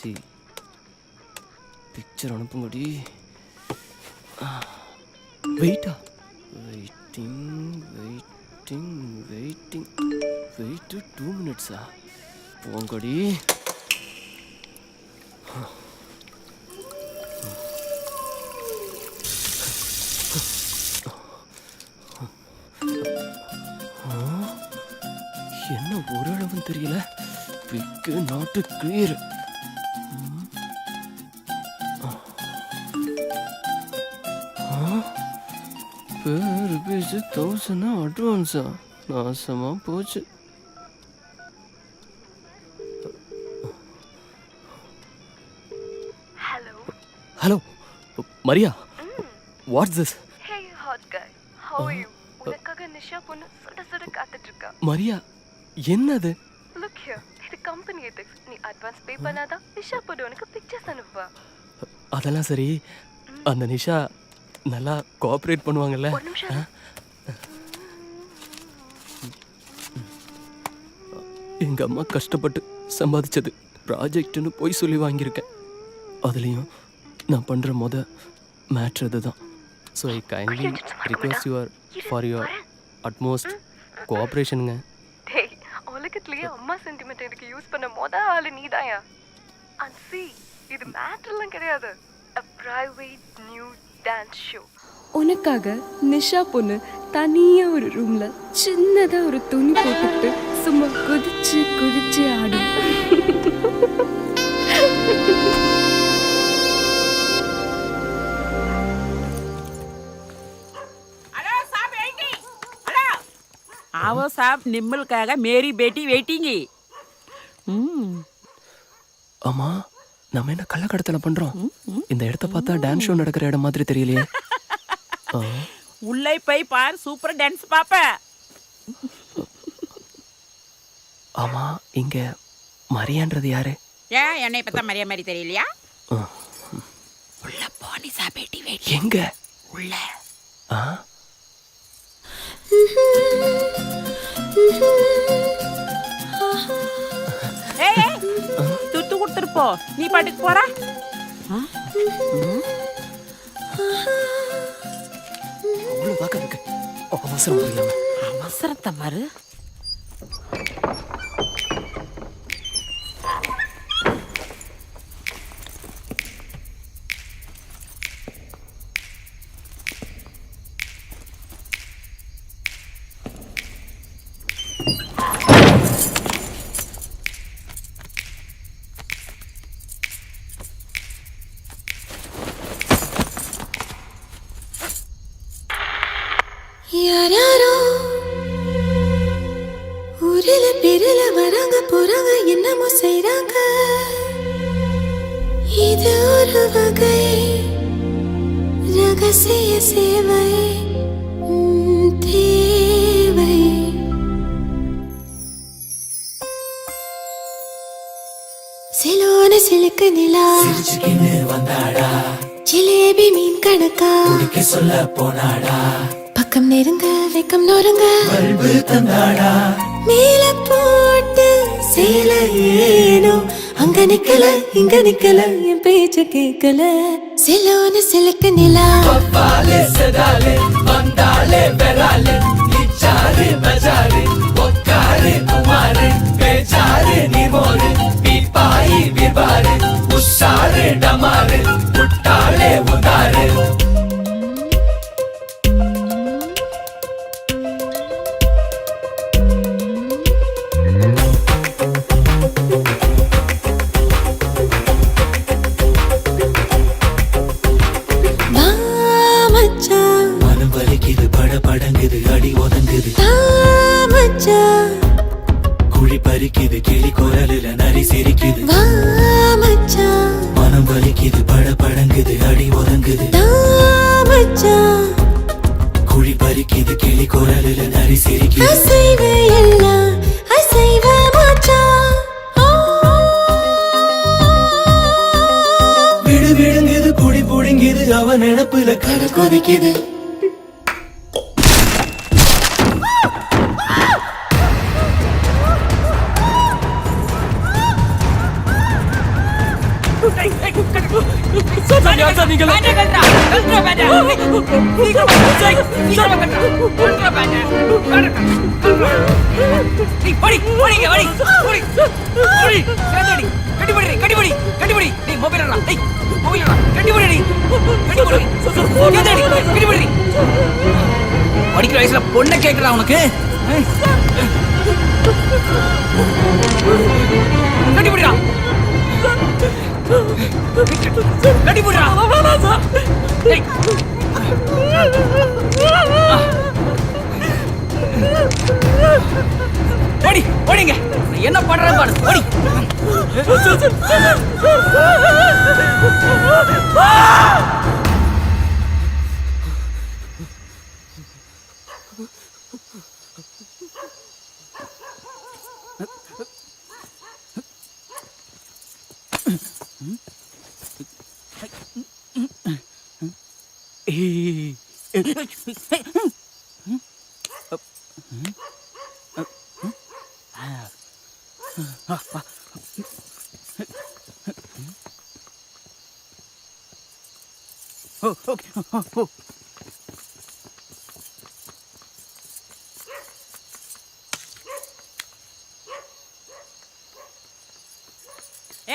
C picture அனுப்புங்கடி. வெயிட்டா? Waiting waiting waiting wait 2 மினிட்ஸா? போங்கடி. என்ன ஒரு அளவும் தெரியல. பிக்கு நாட்டு கிளியர். பேர் பேசு 1000 அட்வான்ஸா? நாசமா போச்சு. Hello Maria, watts this? Hey hot காய், ஹவ் ஆர் யூ? உனக்காக நிஷா பொண்ணு சுட சுட காத்துட்டு இருக்கா. மரியா, என்னது? லுக் ஹியர், இது கம்பெனி எதிக்ஸ். நீ அட்வான்ஸ் பே பண்ணாதான் நிஷா பொண்ணு உனக்கு பிக்சர்ஸ் அனுப்புவா. அதெல்லாம் சரி, அந்த நிஷா நல்லா கோஆபரேட் பண்ணுவாங்கல்ல? ஒரு நிமிஷம். எங்க அம்மா கஷ்டப்பட்டு சம்பாதிச்சது ப்ராஜெக்ட்னு போய் சொல்லி வாங்கியிருக்கேன். அதுலேயும் நான் பண்ணுற மேட்ரு அதுதான். So I kindly request for your utmost கோஆப்ரேஷனுங்க. டேய், உலகத்திலேயே அம்மா சென்டிமெண்ட் எனக்கு யூஸ் பண்ண ஆளு நீதாயா. அண்ட் see, இது மேட்டர்லாம் கிடையாது. A private nude dance show. உனக்காக நிஷா பொண்ணு தனியா ஒரு ரூம்ல சின்னதா ஒரு துணி போட்டுட்டு சும்மா குதிச்சு குதிச்சு ஆடும். आओ साहब, निम्मल कहेगा मेरी बेटी वेटिंग. அம்மா, நம்ம என்ன கள்ளக்கடத்தல பண்றோம்? இந்த இடத்த பார்த்தா டான்ஸ் ஷோ நடக்கிற இடம் மாதிரி தெரியலையே. உள்ளே போய் பார், சூப்பர் டான்ஸ் பாப்ப. ஆமா, இங்க மரியான்றது யாரு? ஏன் என்னை பார்த்தா மரியா மாதிரி தெரியலையா? உள்ள போனிசா பேட்டி வெயிட்டிங். எங்க? உள்ள. துத்து கொடுத்துருப்போ, நீ பாட்டுக்கு போற. அவசரத்தை பாரு. யாரோ ஊரில பேரில வராங்க போறாங்க, என்னமோ செய்றாங்க. இது ஒரு வகை ரகசிய சேவை தேவை. சிலோன சிலுக்கு நிலா வந்தாடா, ஜிலேபி மீன் கணக்கா சொல்ல போனாடா. பக்கம் நெருங்க வெக்கம் நொறுங்க பல்பு தந்தாடா. மேல போட்டு சேல ஏனோ அங்க நிக்கல இங்க நிக்கல, என் பேச்ச கேக்கல. சிலோன சிலுக்கு நிலா சதாலே வந்தாலே பெறாலே நிச்சாரு பஜாரு ஒக்காரு குமாரு பேச்சாரு நிமோரு பீப்பாயி விபாரு உஷாரு டமாரு முட்டாளே உதாரு. அடி ஒதங்குது குழி பறிக்குது, கிளி குரலில நரி சிரிக்குது. மனம் வலிக்குது, பட படங்குது, அடி ஒதங்குது. குழி பறிக்குது, கிளி குரலில நரி சிரிக்குது. விடு விடுங்குது, குடி புடுங்குது, அவன் நினப்புல கட கொதிக்குது. படிக்கிற வயசுல பொண்ணை கேட்கறா உனக்கு கட்டிபிடிடா கட்டிபிடிடா ஓடி ஓடிங்க என்ன பண்ற பாரு ஓடி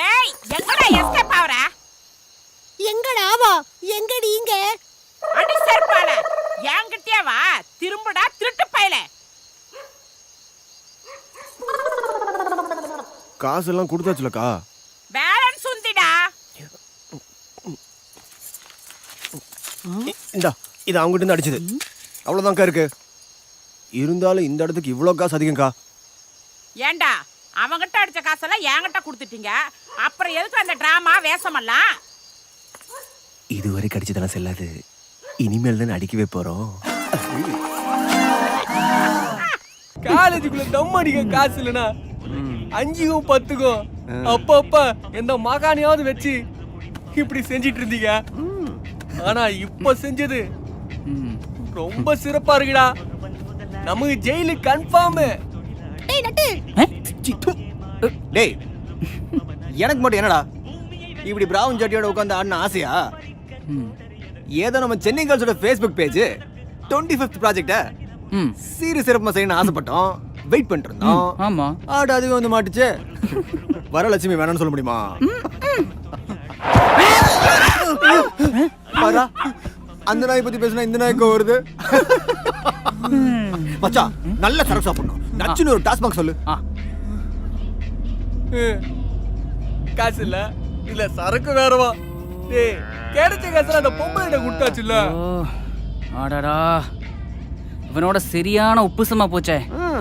ஏய் எங்கடா எஸ்கேப் ஆவற எங்கடா வா எங்கடி இங்க அடி சர்பால என்கிட்டயே வா திரும்படா திருட்டு பயல காசு எல்லாம் கொடுத்தாச்சுலக்கா பேலன்ஸ் உந்திடா இந்தா இது அவங்ககிட்ட இருந்து அடிச்சது அவ்வளவுதான்க்கா இருக்கு இருந்தாலும் இந்த இடத்துக்கு இவ்வளவு காசு அதிகம்க்கா ஏண்டா அவங்கிட்ட அடிச்ச காசெல்லாம் என்கிட்ட கொடுத்துட்டீங்க அப்புறம் எதுக்கு அந்த டிராமா வேஷமெல்லாம் இதுவரை கடிச்சதெல்லாம் செல்லாது இனிமேல் தான் அடிக்கவே போறோம் காலேஜுக்குள்ள தம் அடிக்க காசு இல்லைனா 5க்கும் 10க்கும் அப்பப்ப எந்த மகானியாவது வச்சு இப்படி செஞ்சிட்டு இருந்தீங்க ஆனா இப்ப செஞ்சது ரொம்ப சிறப்பா இருக்குடா நமக்கு ஜெயிலு கன்ஃபார்ம். டேய் நட்டு டேய் எனக்கு மட்டும் என்னடா இப்படி பிரவுன் ஜட்டியோட உட்காந்து ஆடின ஆசையா? ஏதோ நம்ம சென்னை கேர்ள்ஸோட ஃபேஸ்புக் பேஜ் 25th ப்ராஜெக்ட சீரியஸ் சிறப்பா செய்யணும்னு ஆசைப்பட்டோம், வெயிட் பண்ணிட்டு இருந்தோம். ஆமா ஆடு அதுவே வந்து மாட்டுச்சு. வரலட்சுமி வேணாம்னு சொல்ல முடியுமா? பாரா அந்த நாய் பத்தி பேசினா இந்த நாய்க்கு வருது. மச்சான் நல்ல சரக்கு சாப்பிடணும், நச்சுன்னு ஒரு டாஸ்மாக் சொல்லு. காசு இல்ல இல்ல சரக்கு வேறவா? டேய் கிடைச்ச காசுல அந்த பொம்பளை கொடுத்தாச்சுல்ல. ஆடாடா இவனோட சரியான உப்புசமா போச்சே.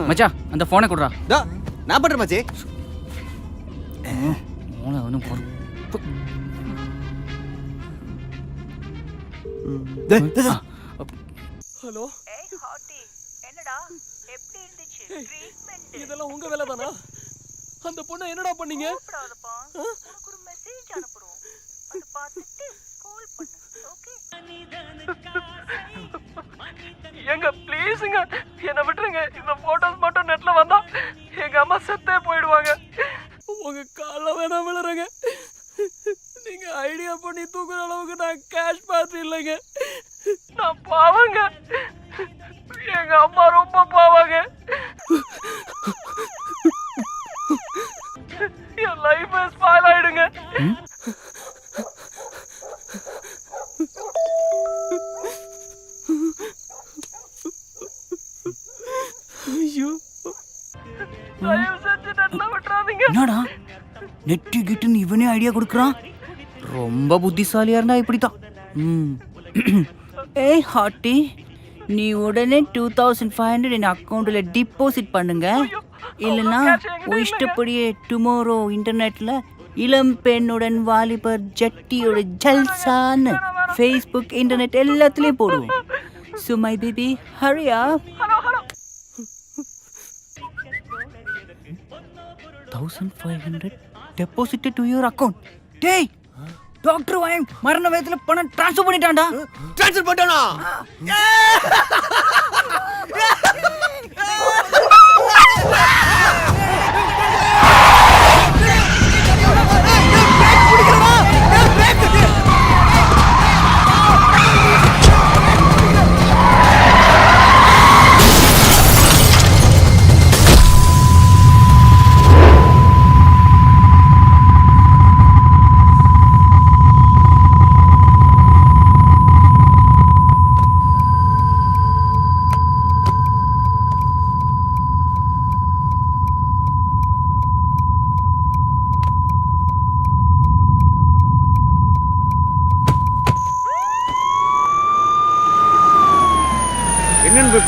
மச்சான் அந்த போனை கொடுறா. டா நான் பண்றேன் மச்சி. மூளை அவனும் போறோம். ஹலோ ஏய் ஹாட்டி என்னடா எப்படி இருந்துச்சு ட்ரீட்மென்ட்? இதெல்லாம் உங்க வேலை தானா? அந்த பொண்ணை என்னடா பண்ணீங்க? கூப்பிடாதப்பா, உனக்கு ஒரு மெசேஜ் அனுப்புறோம், அதை பார்த்துட்டு கால் பண்ணு. ஓகே எங்க ப்ளீஸுங்க என்ன விட்டுருங்க. இந்த போட்டோஸ் மட்டும் நெட்ல வந்தா எங்க அம்மா செத்தே போயிடுவாங்க. உங்க கால வேணா விழுறங்க. நீங்க ஐடியா பண்ணி தூக்குற அளவுக்கு நான் கேஷ் பார்த்து இல்லைங்க. நான் பாவங்க, எங்க அம்மா ரொம்ப பாவங்க. என் லைஃப் ஸ்பாயில் ஆயிடுங்க. ஐயோ தயவு செஞ்சு நெட்ல விட்டுறாதீங்க. என்னடா நெட்டு கிட்டுன்னு இவனே ஐடியா கொடுக்குறான். ரொம்ப புத்திசாலியா இருந்தா இப்படித்தான். ஏய் ஹாட்டி நீ உடனே 2500 என் அக்கௌண்ட்ல டிபாசிட் பண்ணுங்க, இல்லைன்னா இஷ்டப்படியே டுமாரோ இன்டர்நெட்ல இளம் பெண்ணுடன் வாலிபர் ஜட்டியோட ஜல்சான்னு ஃபேஸ்புக் இன்டர்நெட் எல்லாத்துலயும் போடுவோம். So my baby, hurry up. 1500 deposited to your account. டேய் டாக்டர் வாயன் மரண வேதத்துல பணம் ட்ரான்ஸ்ஃபர் பண்ணிட்டான்டா. ட்ரான்ஸ்ஃபர் பண்ணானா?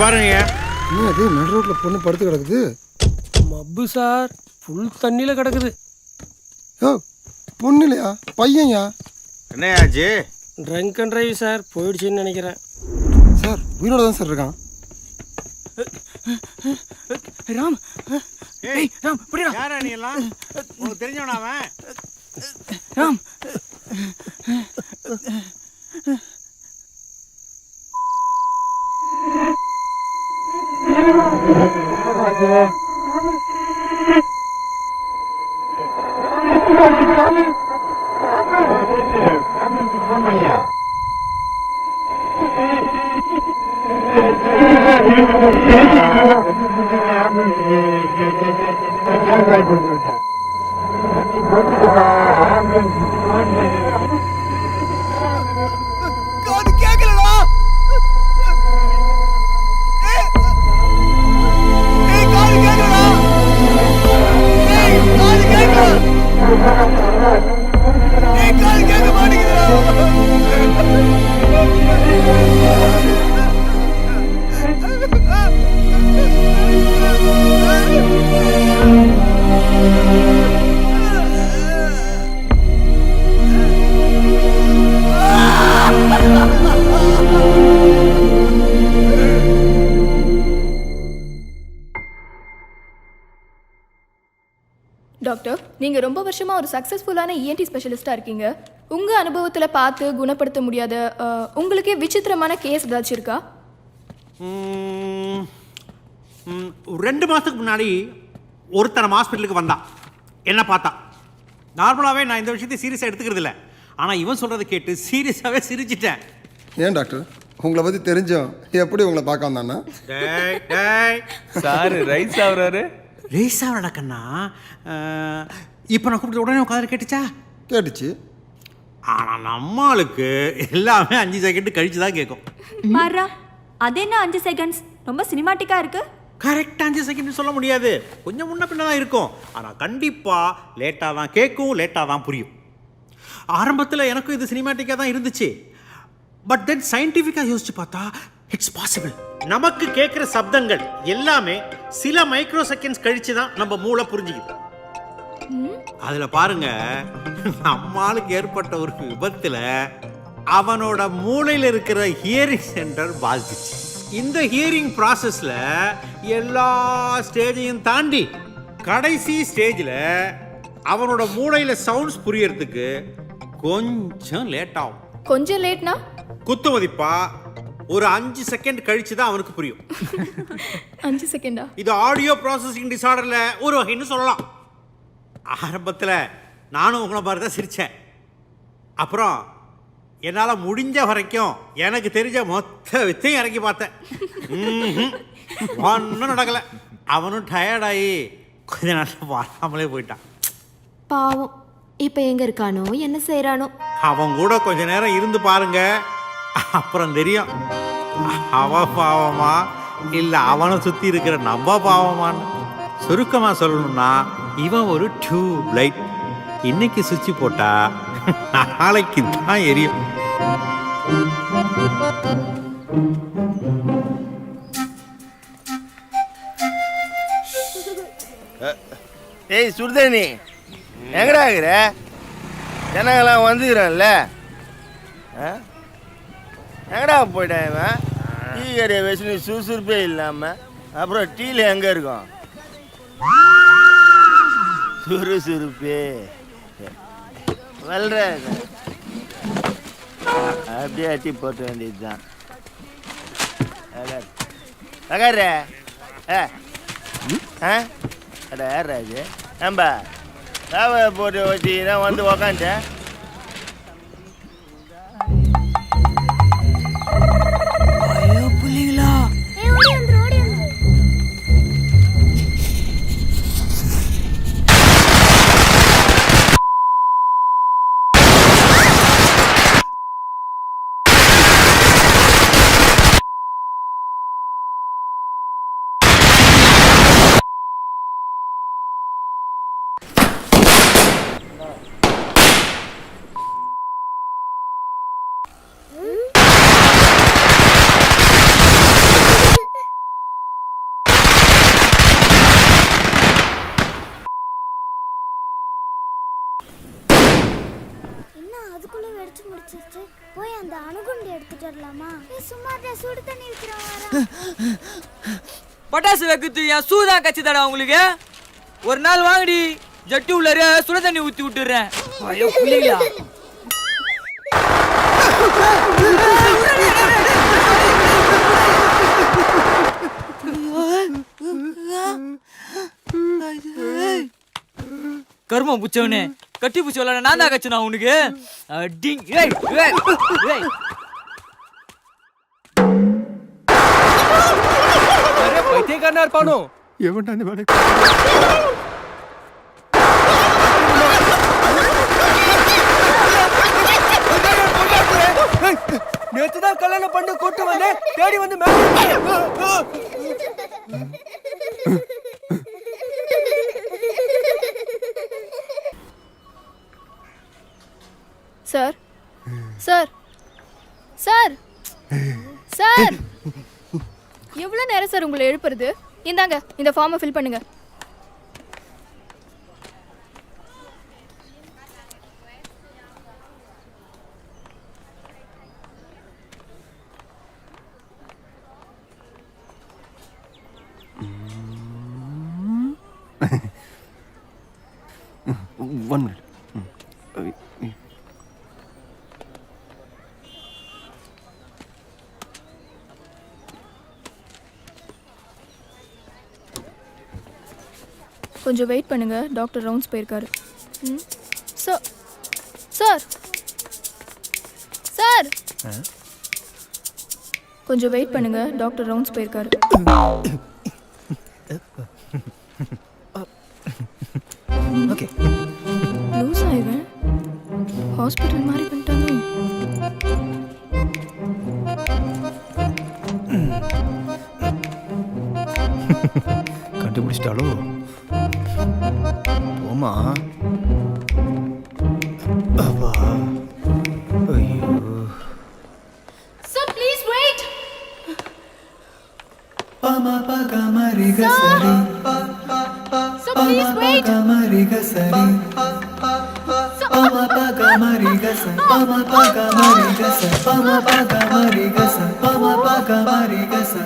பாருங்க. என்ன அது நடு ரோட்ல பொண்ணு படுத்து கிடக்குது? மப்பு சார், ஃபுல் தண்ணியில கிடக்குது. யோ பொண்ணு இல்லையா, பையன்யா? என்ன ஆச்சு? ட்ரங்க் அண்ட் டிரைவ் சார், போயிடுச்சுன்னு நினைக்கிறேன். சார் உயிரோட தான் சார் இருக்கான். ராம், ஏய் ராம், புரியல. யாரா நீ எல்லாம்? உனக்கு தெரிஞ்சவனா அவன்? ராம், காது கேட்கலடா. ஏய் காது கேட்கலடா. ஏய் காது கேட்கல. ஏய் காது கேட்க மாட்டேங்குதுடா. டாக்டர், நீங்கள் ரொம்ப வருஷமாக ஒரு சக்ஸஸ்ஃபுல்லான இஎன்டி ஸ்பெஷலிஸ்ட்டாக இருக்கீங்க. உங்கள் அனுபவத்தில் பார்த்து குணப்படுத்த முடியாத உங்களுக்கே விசித்திரமான கேஸ் ஏதாச்சும் இருக்கா? 2 மாதத்துக்கு முன்னாடி ஒருத்தர் ஹாஸ்பிட்டலுக்கு வந்தான். என்ன பார்த்தா நார்மலாகவே நான் இந்த விஷயத்தை சீரியஸாக எடுத்துக்கிறது இல்லை. ஆனால் இவன் சொல்கிறத கேட்டு சீரியஸாகவே சிரிச்சிட்டேன். ஏன் டாக்டர், உங்களை பற்றி தெரிஞ்சோம் எப்படி உங்களை பார்க்க வந்தாண்ணா? சார் ரைஸ் ஆகுறாரு. ரேஸாக நடக்கண்ணா. இப்போ நான் கூப்பிட்டு உடனே உட்காந்து கேட்டுச்சா? கேட்டுச்சு. ஆனால் நம்மளுக்கு எல்லாமே 5 செகண்ட் கழிச்சு தான் கேட்கும். மாறா, அது என்ன 5 செகண்ட்ஸ்? ரொம்ப சினிமாட்டிக்கா இருக்கு. கரெக்டாக 5 செகண்ட் சொல்ல முடியாது, கொஞ்சம் முன்ன பின்ன தான் இருக்கும். ஆனால் கண்டிப்பாக லேட்டாக தான் கேட்கும், லேட்டாக தான் புரியும். ஆரம்பத்தில் எனக்கும் இது சினிமாட்டிக்காக தான் இருந்துச்சு. பட் தென் சயின்டிஃபிக்காக யோசிச்சு பார்த்தா இட்ஸ் பாசிபிள். நமக்கு கேட்குற சப்தங்கள் எல்லாமே சில மைக்ரோ செகண்ட்ஸ் கழிச்சு தான் நம்ம மூளை புரிஞ்சுக்குது. அதில் பாருங்க, நம்மளுக்கு ஏற்பட்ட ஒரு விபத்தில் அவனோட மூளையில் இருக்கிற ஹியரிங் சென்டர் பாதிச்சிச்சு. இந்த ஹியரிங் ப்ராசஸில் எல்லா ஸ்டேஜையும் தாண்டி கடைசி ஸ்டேஜில் அவனோட மூளையில் சவுண்ட்ஸ் புரியறதுக்கு கொஞ்சம் லேட் ஆகும். கொஞ்சம் லேட்னா? குத்து மதிப்பா ஒரு 5 செகண்ட் கழிச்சு தான் அவனுக்கு புரியும். 5 செகண்டா? இது ஆடியோ ப்ராசஸிங் டிசார்டர்ல ஒரு வகைன்னு சொல்லலாம். ஆரம்பத்தில் நானும் உங்களை மாதிரி தான் சிரித்தேன். அப்புறம் என்னால் முடிஞ்ச வரைக்கும் எனக்கு தெரிஞ்ச மொத்த வித்தையும் இறக்கி பார்த்தேன். ஒன்றும் நடக்கலை. அவனும் டயர்டாகி கொஞ்ச நாள் வராமலே போயிட்டான். பாவம், இப்போ எங்க இருக்கானோ, என்ன செய்யறானோ? அவன் கூட கொஞ்ச நேரம் இருந்து பாருங்க, அப்புறம் தெரியும் அவ பாவமா இல்லை அவனை சுற்றி இருக்கிற நம்ம பாவமான்னு. சுருக்கமாக சொல்லணும்னா இவன் ஒரு டியூப் லைட். இன்னைக்கு சுவிட்ச் போட்டா நாளைக்கு தான் எரியும். ஏய் சுடுதண்ணி, எங்கடா இருக்கிற? ஜனங்களாம் வந்துக்கிறேன்ல, எங்கடா போயிட்டேன் இவன்? டீ கடையை வச்சு சுறுசுறுப்பே இல்லாமல் அப்புறம் டீல எங்கே இருக்கும் சுறுசுறுப்பே? வல்ற அப்படியே டீ போட்ட வேண்டியது தான். அகர்ற அட யாராஜு ஏம்பா தாவை போட்டு வச்சுதான் வந்து உக்காந்துட்டேன். அதுக்குள்ள வெடிச்சு முடிச்சிருச்சு. போய் அந்த அணுகுண்டு எடுத்துட்டு வரலாமா? சும்மா சுடு தண்ணி விக்கிறோம். பட்டாசு வைக்கிறது என் சூதான் கச்சிதாடா உங்களுக்கு. ஒரு நாள் வாங்கடி, ஜட்டி உள்ளார சுட தண்ணி ஊத்தி விட்டுறேன். ஐயோ புள்ளிங்களா. கர்மம் புச்சவனே, கட்டி பூச்சி விளையாட நான் தான் கச்சனா உனக்கு. பைத்தியக்காரனா இருப்பானோ எவன்டா அந்த வேலை? நேத்துதான் கல்யாணம் பண்ணி கூட்டு வந்து தேடி வந்து சார் சார் சார் சார், எவ்வளோ நேரம் சார் உங்களை எழுப்புறது? இந்தாங்க, இந்த ஃபார்மை ஃபில் பண்ணுங்க. One minute. கொஞ்சம் வெயிட் பண்ணுங்க, டாக்டர் ரவுண்ட்ஸ் போயிருக்காரு. சார் சார் சார், கொஞ்சம் வெயிட் பண்ணுங்க, டாக்டர் ரவுண்ட்ஸ் போயிருக்காரு. ஓகே. லூஸ் ஆயிடுவேன், ஹாஸ்பிட்டல் மாதிரி பண்ணிட்டாங்க. கண்டுபிடிச்சிட்டாலோ? போமா. அப்பா ஐயோ. Sir please wait. பாமா பாகா மரிக சரி. Sir please wait. மரிக சரி. பாமா பாகா மரிக சரி. பாமா பாகா மரிக சரி. பாமா பாகா மரிக சரி. பாமா பாகா மரிக சரி.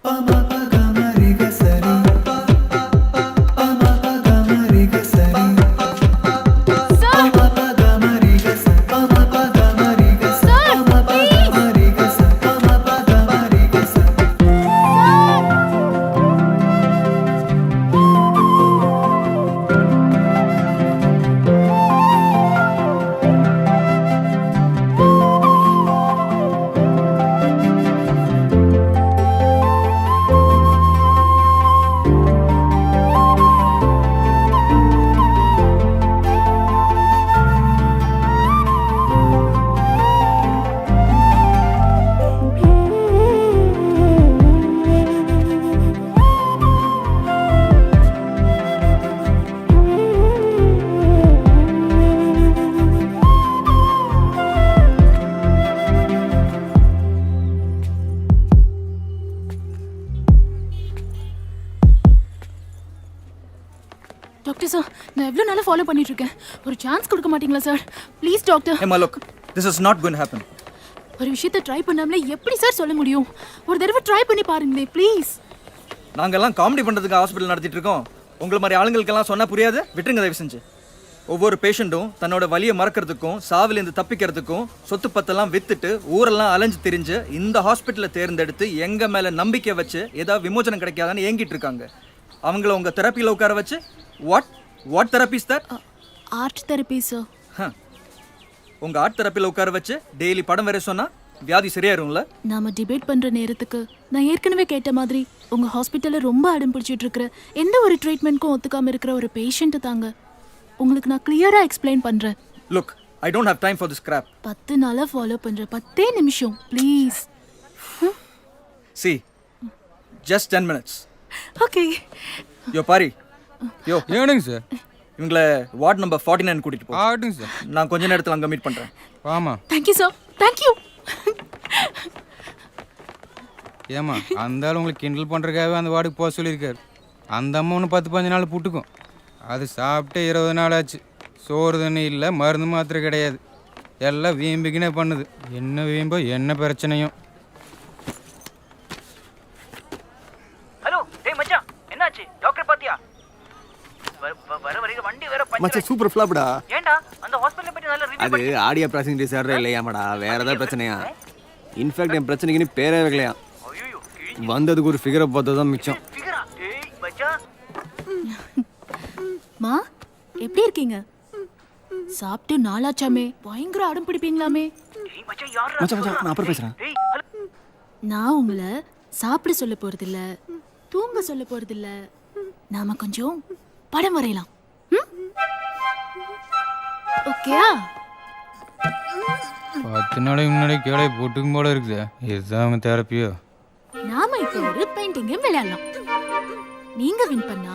பாமா பாகா மரிக சரி. பாமா பாகா மரிக சரி. பாமா பாகா மரிக சரி. பாமா பாகா மரிக சரி. பாமா பாகா மரிக சரி. பாமா பாகா மரிக சரி. டாக்டர் சார், நான் எவ்வளோ நாளாக ஃபாலோ பண்ணிட்டு இருக்கேன். ஒரு சான்ஸ் கொடுக்க மாட்டீங்களா sir? Please doctor. Hey Malok, this is not going to happen. ஒரு விஷயத்தை ட்ரை பண்ணாமலே எப்படி சார் சொல்ல முடியும்? ஒரு தடவை ட்ரை பண்ணி பாருங்களே ப்ளீஸ். நாங்கெல்லாம் காமெடி பண்ணுறதுக்கு ஹாஸ்பிட்டல் நடத்திட்டு இருக்கோம். உங்களை மாதிரி ஆளுங்களுக்கெல்லாம் சொன்னால் புரியாது, விட்டுருங்க தயவு செஞ்சு. ஒவ்வொரு பேஷண்ட்டும் தன்னோட வலியை மறக்கிறதுக்கும் சாவிலேருந்து தப்பிக்கிறதுக்கும் சொத்து பத்தெல்லாம் வித்துட்டு ஊரெல்லாம் அலைஞ்சு திரிஞ்சு இந்த ஹாஸ்பிட்டலை தேர்ந்தெடுத்து எங்கள் மேலே நம்பிக்கை வச்சு ஏதாவது விமோசனம் கிடைக்காதான்னு ஏங்கிட்டு இருக்காங்க. அவங்கள உங்கள் தெரப்பியில் உட்கார வச்சு what therapy is that? Art therapy sir. உங்கள் ஆர்ட் தெரப்பியில் உட்கார வச்சு டெய்லி படம் வரைய சொன்னால் வியாதி சரியாயிரும்ல? நாம டிபேட் பண்ற நேரத்துக்கு நான் ஏற்கனவே கேட்ட மாதிரி உங்க ஹாஸ்பிட்டல்ல ரொம்ப அடம் பிடிச்சிட்டு இருக்கிற எந்த ஒரு ட்ரீட்மெண்ட்க்கும் ஒத்துக்காம இருக்கிற ஒரு பேஷண்ட் தாங்க. உங்களுக்கு நான் கிளியரா எக்ஸ்பிளைன் பண்றேன். Look, I don't have time for this crap. 10 நாளா ஃபாலோ பண்ற 10 நிமிஷம் please. See, just 10 minutes. Okay. யோ பாரி, யோ ஏனுங்க சார், இவங்கள வார்டு நம்பர் 49 கூட்டிட்டு போ. ஆகட்டுங்க சார். நான் கொஞ்ச நேரத்தில் அங்கே மீட் பண்ணுறேன். ஆமாம். Thank you sir, thank you. ஏமா அந்த ஆள் உங்களுக்கு கிண்டல் பண்ணுறதுக்காகவே அந்த வார்டுக்கு போக சொல்லியிருக்காரு. அந்த அம்மா ஒன்று 10-15 நாள் புட்டுக்கும். அது சாப்பிட்டு 20 நாள் ஆச்சு. சோறு தண்ணி இல்லை, மருந்து மாத்திரை கிடையாது. எல்லாம் வீம்பிக்கினே பண்ணுது. என்ன வீம்போ என்ன பிரச்சனையும். ஹலோ டேய் மச்சான், என்னாச்சு? டாக்டர் பாத்தியா? வர வரைக்கும் வண்டி வேற மச்சான் சூப்பர் ஃப்ளாப்டா. ஏன்டா அந்த ஹாஸ்பிடல்ல பத்தி நல்ல ரிவ்யூ அது ஆடியோ ப்ராசஸிங் டிசார்டர் இல்லையாமாடா, வேற ஏதாவது பிரச்சனையா? இன்ஃபேக்ட் என் பிரச்சனைக்கு நீ பேரே வைக்கலையா. வந்ததுக்கு ஒரு ஃபிகரை பார்த்தா தான் மிச்சம். ஃபிகரா? டேய் மச்சான். மா எப்படி இருக்கீங்க? சாப்பிட்டு நாளாச்சாமே, பயங்கர அடம் பிடிப்பீங்களாமே. டேய் மச்சான் யாரா? மச்சான் நான் அப்புறம் பேசுறேன். டேய் நான் உங்களை சாப்பிட சொல்ல போறதில்ல, தூங்க சொல்ல போறதில்ல. நாம கொஞ்சம் படம் வரையலாம். ஓகேயா? 10 நாளைக்கு முன்னாடி கேளை போட்டுக்கும் போல இருக்குது. இதுதான் தெரப்பியோ? நாம இப்போ ஒரு பெயிண்டிங் விளையாடலாம். நீங்க வின் பண்ணா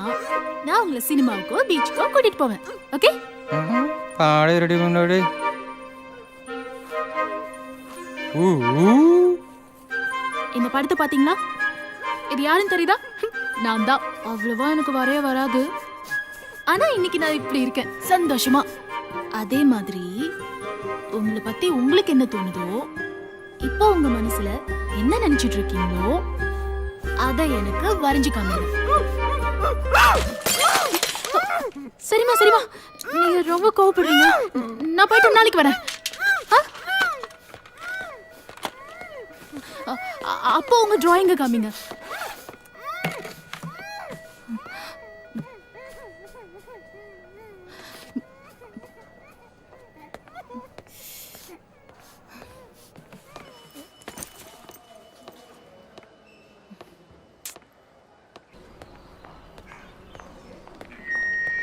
நான் உங்களை சினிமாவுக்கோ பீச்சுக்கோ கூட்டிட்டு போவேன். ஓகே? ஆடே ரெடி பண்ணாடி. இந்த படத்தை பாத்தீங்களா? இது யாருன்னு தெரியுதா? நான் தான். அவ்வளவா எனக்கு வரைய வராது, ஆனா இன்னைக்கு நான் இப்படி இருக்கேன் சந்தோஷமா. அதே மாதிரி உங்களை பத்தி உங்களுக்கு என்ன தோணுதோ, இப்போ உங்க மனசுல என்ன நினைச்சிட்டு இருக்கீங்களோ அத எனக்கு வரைஞ்சு காமிங்க. சரிமா சரிமா, நீங்க ரொம்ப கோவப்படுறீங்க. நான் போயிட்டு நாளைக்கு வரேன். அப்போ உங்க டிராயிங்க காமிங்க.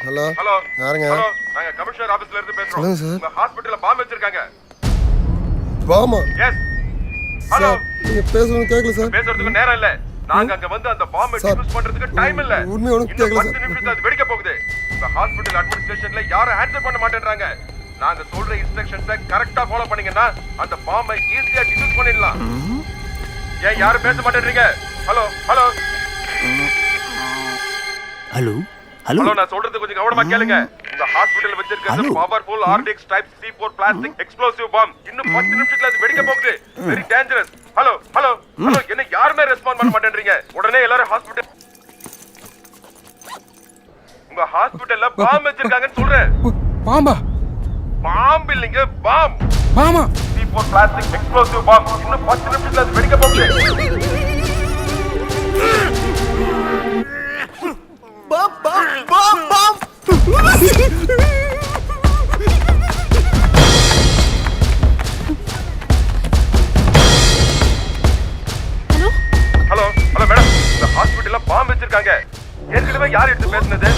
ஹலோ ஹலோ யாருங்க? ஹலோ, நாங்க கமிஷனர் ஆபீஸ்ல இருந்து பேசுறோம். சொல்லுங்க சார். உங்க ஹாஸ்பிடல்ல பாம்பு வச்சிருக்காங்க. வாமா. எஸ். ஹலோ, நீங்க பேசணும் கேட்கல சார். பேசுறதுக்கு நேரம் இல்ல. நாங்க அங்க வந்து அந்த பாம்பை டிஃப்யூஸ் பண்றதுக்கு டைம் இல்ல. உண்மை உனக்கு இன்னும் கேட்கல 10 சார். நிமிஷத்துல அது வெடிக்க போகுது. உங்க ஹாஸ்பிடல் அட்மினிஸ்ட்ரேஷன்ல யாரும் ஆன்சர் பண்ண மாட்டேன்றாங்க. நாங்க சொல்ற இன்ஸ்ட்ரக்ஷன்ஸை கரெக்ட்டா ஃபாலோ பண்ணீங்கன்னா அந்த பாம்பை ஈஸியா டிஃப்யூஸ் பண்ணிடலாம். ஏன் யாரும் பேச மாட்டேன்றீங்க? ஹலோ ஹலோ ஹலோ ஹலோ, நான் சொல்றது கொஞ்சம் கவனமா கேளுங்க. இந்த ஹாஸ்பிடல்ல வச்சிருக்கிறது powerful RDX type C4 plastic explosive bomb. இன்னும் 10 நிமிஷத்துல அது வெடிக்க போகுது. Very dangerous. Hello hello hello, என்ன யாருமே ரெஸ்பாண்ட் பண்ண மாட்டேன்றீங்க? உடனே எல்லாரும் ஹாஸ்பிடல், உங்க ஹாஸ்பிடல்ல பாம் வச்சிருக்காங்கன்னு சொல்றேன். பாம்பா? பாம்பு இல்லைங்க, பாம். பாமா? C4 plastic explosive bomb. இன்னும் 10 நிமிஷத்துல அது வெடிக்க போகுது. Bomb bomb bomb bomb. Hello hello hello madam, இந்த ஹாஸ்பிடல்ல பாம்பு வச்சிருக்காங்க. ஏற்கனவே யார் எடுத்து பேசுனது?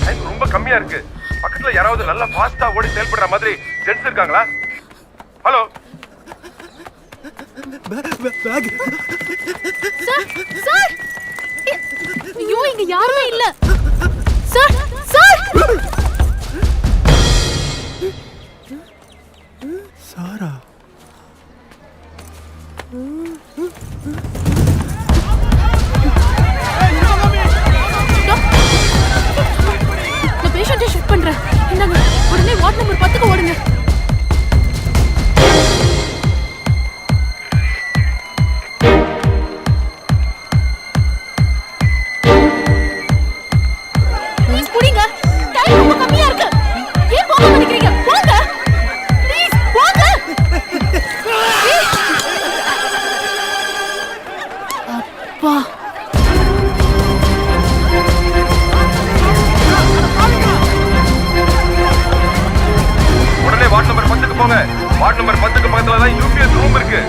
டைம் ரொம்ப கம்மியா இருக்கு. பக்கத்துல யாராவது நல்லா ஃபாஸ்டா ஓடி செயல்படுற மாதிரி ஜென்ஸ் இருக்காங்களா? Hello back. சார் சார், ஐயோ இங்க யாருமே இல்ல. Sir sir. சாரா. நான் பேஷண்ட்டை ஷிஃப்ட் பண்றேன். இந்தாங்க, உடனே வார்ட் நம்பர் 10க்கு ஓடுங்க. ப்ளீஸ் புடிங்க, டைம் ரொம்ப கம்மியா இருக்கு. ஏன் போக மாட்டேங்கிறீங்க? போங்க ப்ளீஸ், போங்க. அப்பா, உடனே வார்ட் நம்பர் 10க்கு போங்க. வார்ட் நம்பர் 10க்கு பக்கத்துல தான் UPS ரூம் இருக்கு.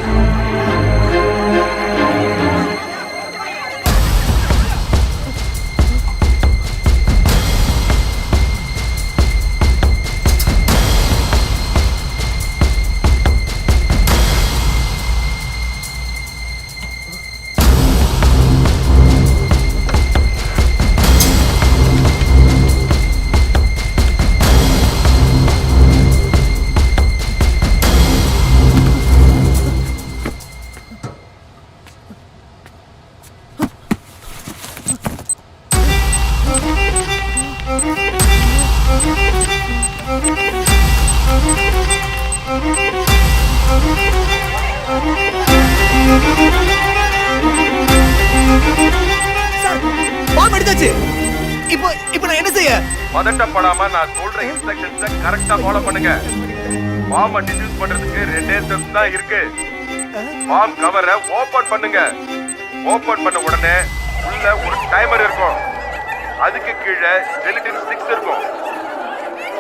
வெடிச்சாச்சு. இப்போ நான் என்ன செய்ய? பதட்டப்படாம நான் சொல்ற இன்ஸ்ட்ரக்ஷன்ஸை கரெக்டா ஃபாலோ பண்ணுங்க. பாம்பை டிஃப்யூஸ் பண்றதுக்கு 2 ஸ்டெப்ஸ் தான் இருக்கு. பாம் கவரை ஓபன் பண்ணுங்க. ஓபன் பண்ண உடனே உள்ள ஒரு டைமர் இருக்கும். அதுக்கு கீழே ஜெலட்டின் ஸ்டிக்ஸ் இருக்கும்.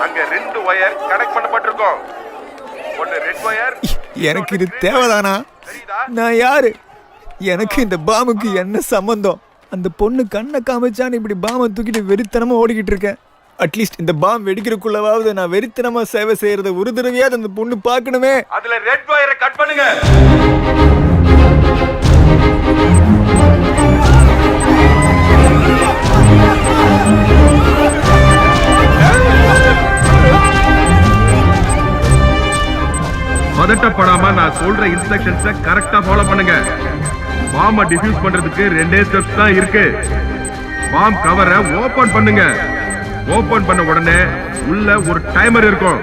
அங்க 2 வயர் கனெக்ட் பண்ணப்பட்டிருக்கும். ஒன்னு ரெட் வயர். எனக்கு இது தேவைதானா? நான் யாரு? எனக்கு இந்த பாமுக்கு என்ன சம்பந்தம்? அந்த பொண்ணு கண்ணை காமிச்சான்னு இப்படி பாமை தூக்கிட்டு வெறித்தனமா ஓடிக்கிட்டு இருக்கேன். அட்லீஸ்ட் இந்த பாம் வெடிக்கிறதுக்குள்ளவாவது நான் வெறித்தனமா சேவை செய்யறத ஒரு தடவையாவது அந்த பொண்ணு பார்க்கணுமே. அதுல ரெட் வயரை கட் பண்ணுங்க. பதட்டப்படாம நான் சொல்ற இன்ஸ்ட்ரக்ஷன்ஸை கரெக்டா ஃபாலோ பண்ணுங்க. பாம்பை டிஃப்யூஸ் பண்றதுக்கு 2 ஸ்டெப்ஸ் தான் இருக்கு. பாம் கவரை ஓபன் பண்ணுங்க. ஓபன் பண்ண உடனே உள்ள ஒரு டைமர் இருக்கும்.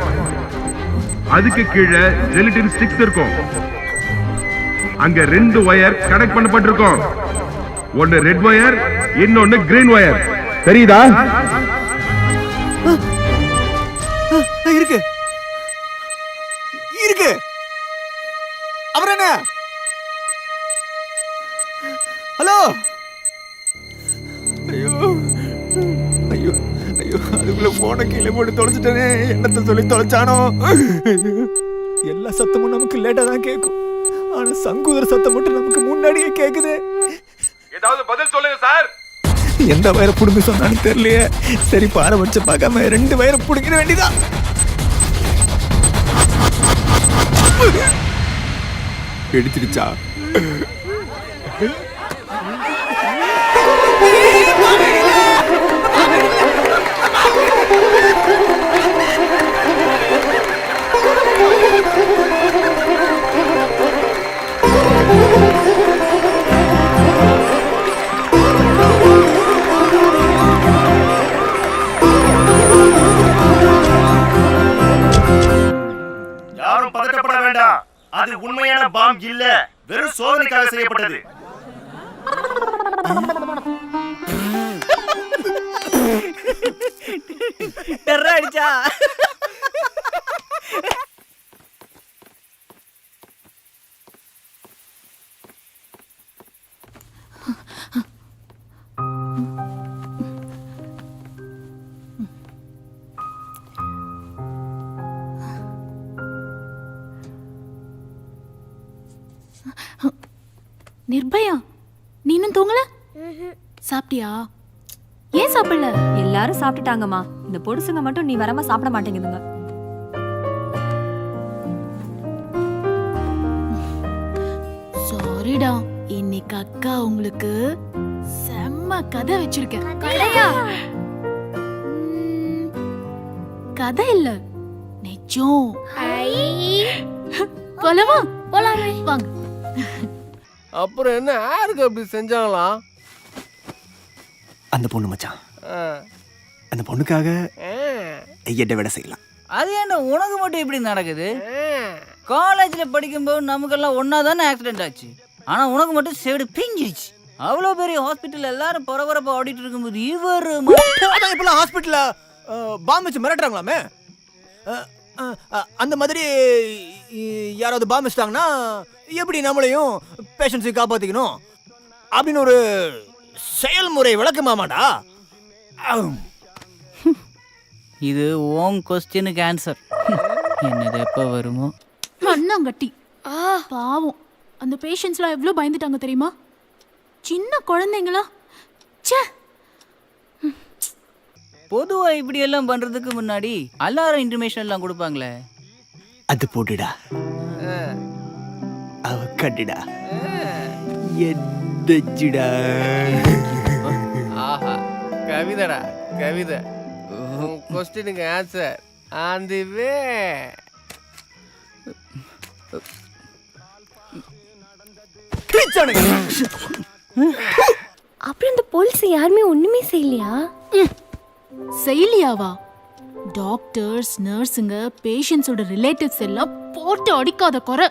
அதுக்கு கீழே ஜெலட்டின் ஸ்டிக்ஸ் இருக்கும். அங்க 2 வயர் கனெக்ட் பண்ணப்பட்டிருக்கும். ஒன்னு ரெட் வயர், இன்னொன்னு கிரீன் வயர். தெரியுதா? இருக்கு இருக்கு. அப்புறம் என்ன? ஹலோ. ஐயோ ஐயோ ஐயோ, அதுக்குள்ள போன கீழே போட்டு தொலைச்சிட்டேனே. என்னத்தை சொல்லி தொலைச்சானோ? எல்லா சத்தமும் நமக்கு லேட்டா தான் கேட்கும். ஆனா சங்கூதர சத்தம் மட்டும் நமக்கு முன்னாடியே கேக்குது. ஏதாவது பதில் சொல்லுங்க சார். எந்த வயரை புடுங்க சொன்னான்னு தெரியலையே. சரி, பாறை வச்சு பார்க்காம 2 வயரை புடுங்கிட வேண்டியதான். எடுத்துடுச்சா? யாரும் பதட்டப்பட வேண்டாம். அது உண்மையான பாம் இல்ல, வெறும் சோதனைக்காக செய்யப்பட்டது. டெரர் அடிச்சா. நிர்பயா, நீ இன்னும் தூங்கல? சாப்பிட்டியா? ஏன் சாப்பிடல? எல்லாரும் சாப்பிட்டுட்டாங்கம்மா. இந்த பொடுசுங்க மட்டும் நீ வராம சாப்பிட மாட்டேங்குதுங்க. சாரிடா, இன்னைக்கு அக்கா உங்களுக்கு செம்ம கதை வச்சிருக்கேன். கதை இல்ல, நிஜம். போலவா? போலாமே, வாங்க. அப்புறம் என்ன, யாருக்கு அப்படி செஞ்சாங்களாம்? அந்த பொண்ணு மச்சான். அந்த பொண்ணுக்காக எட்ட விட செய்யலாம். அது என்ன உனக்கு மட்டும் இப்படி நடக்குது? காலேஜ்ல படிக்கும்போது நமக்கெல்லாம் ஒன்னா தானே ஆக்சிடென்ட் ஆச்சு. ஆனா உனக்கு மட்டும் சேடு பிஞ்சிருச்சு. அவ்வளோ பெரிய ஹாஸ்பிட்டல் எல்லாரும் பரபரப்பா ஆடிட்டு இருக்கும்போது இவர் இப்பெல்லாம் ஹாஸ்பிட்டல்ல பாம் வச்சு மிரட்டுறாங்களாமே. அந்த மாதிரி யாராவது பாம் வச்சிட்டாங்கன்னா எப்படி நம்மளையும் பேஷண்ட்ஸையும் காப்பாத்திக்கணும் அப்படின்னு ஒரு செயல்முறை விளக்கமாமாடா. இது ஓம் கொஸ்டினுக்கு ஆன்சர். என்னது எப்போ வருமோ? மண்ணாங்கட்டி. பாவம், அந்த பேஷண்ட்ஸ்லாம் எவ்வளோ பயந்துட்டாங்க தெரியுமா? சின்ன குழந்தைங்களா? ச்சே. பொதுவா இப்படி எல்லாம் பண்றதுக்கு முன்னாடி அலாரம் இன்ஃபர்மேஷன் எல்லாம் கொடுப்பாங்களே, அது போட்டுடா. அவ கட்டுடா. எந்தச்சுடா. ஆஹா, கவிதடா கவிதை. கொஸ்டினுக்கு ஆன்சர் ஆன் தி வே. அப்புறம் இந்த போலீஸ் யாருமே ஒண்ணுமே செய்யலையா? செய்யலையாவா? டாக்டர்ஸ், நர்ஸுங்க, பேஷண்ட்ஸோட ரிலேட்டிவ்ஸ் எல்லாம் போட்டு அடிக்காத குறை.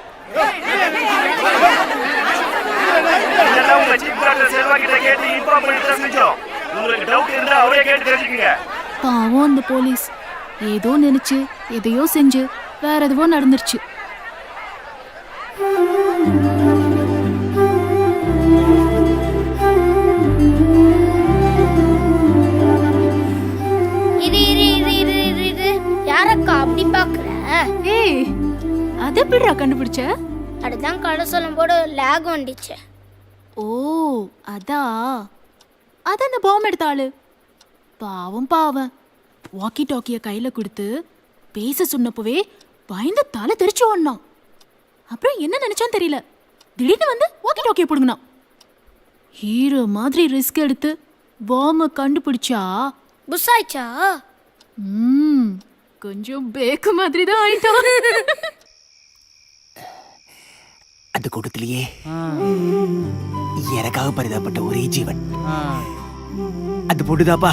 உங்க சீஃப் டாக்டர் செல்வா கிட்ட கேட்டு இன்ஃபார்ம் பண்ணிட்டு செஞ்சோம். உங்களுக்கு டவுட் இருந்தா அவரே கேட்டு தெரிஞ்சுக்கங்க. பாவம் அந்த போலீஸ் ஏதோ நினைச்சு எதையோ செஞ்சு வேற எதுவோ நடந்துருச்சு. யாரக்கா அப்படி பாக்குற? ஏய், அது எப்படிடா கண்டுபிடிச்ச? அதுதான் கடை சொல்லும் போது லேக் வந்துச்சு. ஓ, அதா அது அந்த பாம் எடுத்த ஆளு. பாவம் பாவம், வாக்கி டாக்கிய கையில கொடுத்து பேச சொன்னப்பவே பயந்து தலை தெரிச்சு ஓடனான். அப்புறம் என்ன நினைச்சான்னு தெரியல, திடீர்னு வந்து வாக்கி டாக்கிய பிடுங்கினான். ஹீரோ மாதிரி ரிஸ்க் எடுத்து பாம்பை கண்டுபிடிச்சா புஷ் ஆயிச்சா? கொஞ்சம் பேக்கு மாதிரி தான் ஆயிட்டான். அந்த கூட்டத்திலேயே எனக்காக பரிதாபப்பட்ட ஒரே ஜீவன் அது பொண்ணுதாப்பா.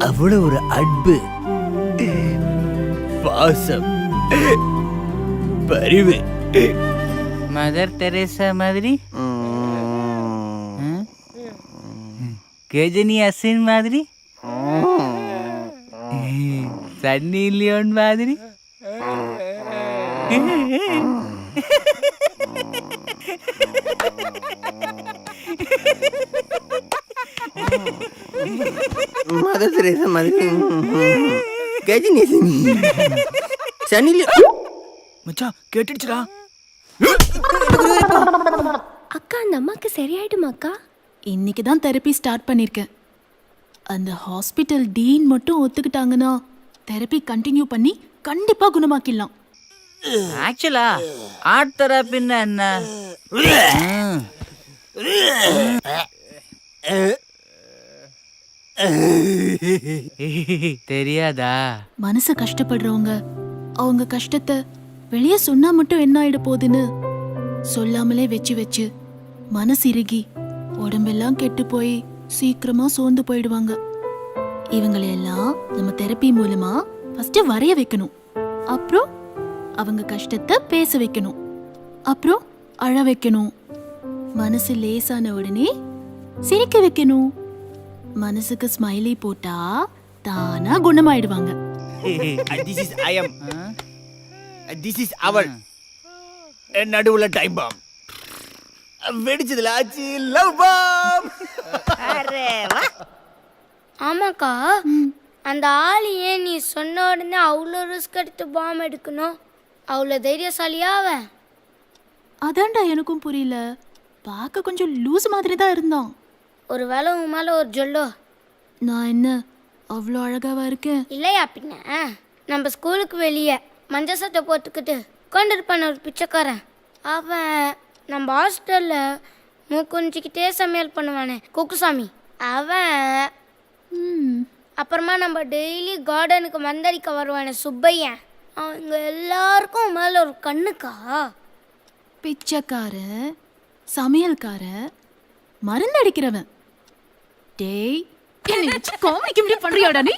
அவ்வளவு ஒரு அன்பு, பாசம், பரிவு. மதர் தெரேசா மாதிரி, கஜினி அசின் மாதிரி, சன்னி லியோன் மாதிரி, மதர் தெரேசா மாதிரி, கஜினி அசின், சன்னி லியோன். மச்சான் கேட்டுடுச்சுடா. அக்கா அந்த அம்மாக்கு சரியாயிடுமாக்கா? இன்னைக்கு தான் தெரப்பி ஸ்டார்ட் பண்ணியிருக்கேன். அந்த ஹாஸ்பிட்டல் டீன் மட்டும் ஒத்துக்கிட்டாங்கன்னா தெரப்பி கண்டினியூ பண்ணி கண்டிப்பா குணமாக்கிடலாம். ஆக்சுவலா ஆர்ட் தெரப்பின்னா என்ன தெரியாதா? மனசு கஷ்டப்படுறவங்க அவங்க கஷ்டத்தை வெளியே சொன்னா மட்டும் என்ன ஆயிட போகுதுன்னு சொல்லாமலே வச்சு வச்சு மனசு இறுகி உடம்பெல்லாம் கெட்டு போய் சீக்கிரமா சோர்ந்து போயிடுவாங்க. இவங்களையெல்லாம் நம்ம தெரப்பி மூலமா ஃபர்ஸ்ட் வரைய வைக்கணும், அப்புறம் அவங்க கஷ்டத்தை பேச வைக்கணும், அப்புறம் அழ வைக்கணும், மனசு லேசான உடனே சிரிக்க வைக்கணும். மனசுக்கு ஸ்மைலி போட்டா தானா குணமாயிடுவாங்க. This is I am. This is அவள். நடுவுல டைம் பாம் வெடிச்சதுல ஆச்சு லவ் பாம். ஆமாக்கா, அந்த ஆள் ஏன் நீ சொன்ன உடனே அவ்வளோ ரிஸ்க் எடுத்து பாம் எடுக்கணும்? அவ்வளோ தைரியசாலியா அவன்? அதான்டா எனக்கும் புரியல, பார்க்க கொஞ்சம் லூஸ் மாதிரி தான் இருந்தான். ஒரு வேளை உன் மேலே ஒரு ஜொல்லோ. நான் என்ன அவ்வளோ அழகாவா இருக்கேன்? இல்லையா பின்ன, நம்ம ஸ்கூலுக்கு வெளியே மஞ்சள் சட்டை போட்டுக்கிட்டு உட்காந்துருப்பான ஒரு பிச்சைக்காரன், அவன் நம்ம ஹாஸ்டலில் மூக்குஞ்சிக்கிட்டே சமையல் பண்ணுவானே குக்குசாமி அவன். அப்புறமா நம்ம டெய்லி கார்டனுக்கு மந்தடிக்க வருவானே சுப்பையன், அவங்க எல்லாருக்கும் மேலே ஒரு கண்ணுக்கா. பிச்சைக்கார, சமையல்கார, மருந்து அடிக்கிறவன். டேய், என்னை வச்சு காமெடிக்கு இப்படி பண்றியாடா நீ?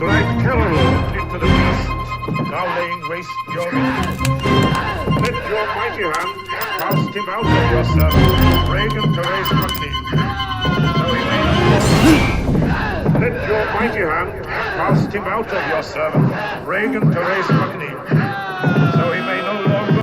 drive terror into the beast, now laying waste your Let your mighty hand cast him out of your servant, Reagan Therese Putney. Let your mighty hand cast him out of your servant, Reagan Therese Putney, so he may no longer.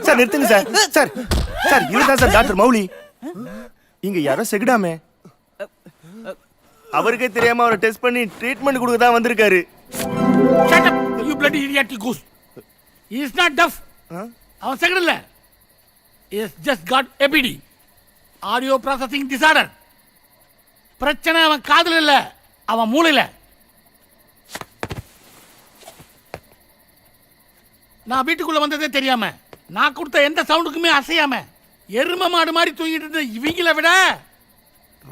Sir நிறுத்துங்க sir sir sir இதுதான் sir doctor Mouli இங்க யாரோ செகுடாமே அவருக்கே தெரியாம அவரை test பண்ணி treatment கொடுக்க தான் வந்திருக்காரு. Shut up, you bloody idiotic goose. He is not deaf. அவன் செகண்ட் இல்ல. He has just got APD. Audio processing disorder. பிரச்சனை அவன் காதுல இல்ல, அவன் மூளையில. நான் வீட்டுக்குள்ள வந்ததே தெரியாம, நான் கொடுத்த எந்த சவுண்டுக்குமே அசையாம, எரும மாடு மாதிரி தூங்கிட்டு இருந்த இவங்கள விட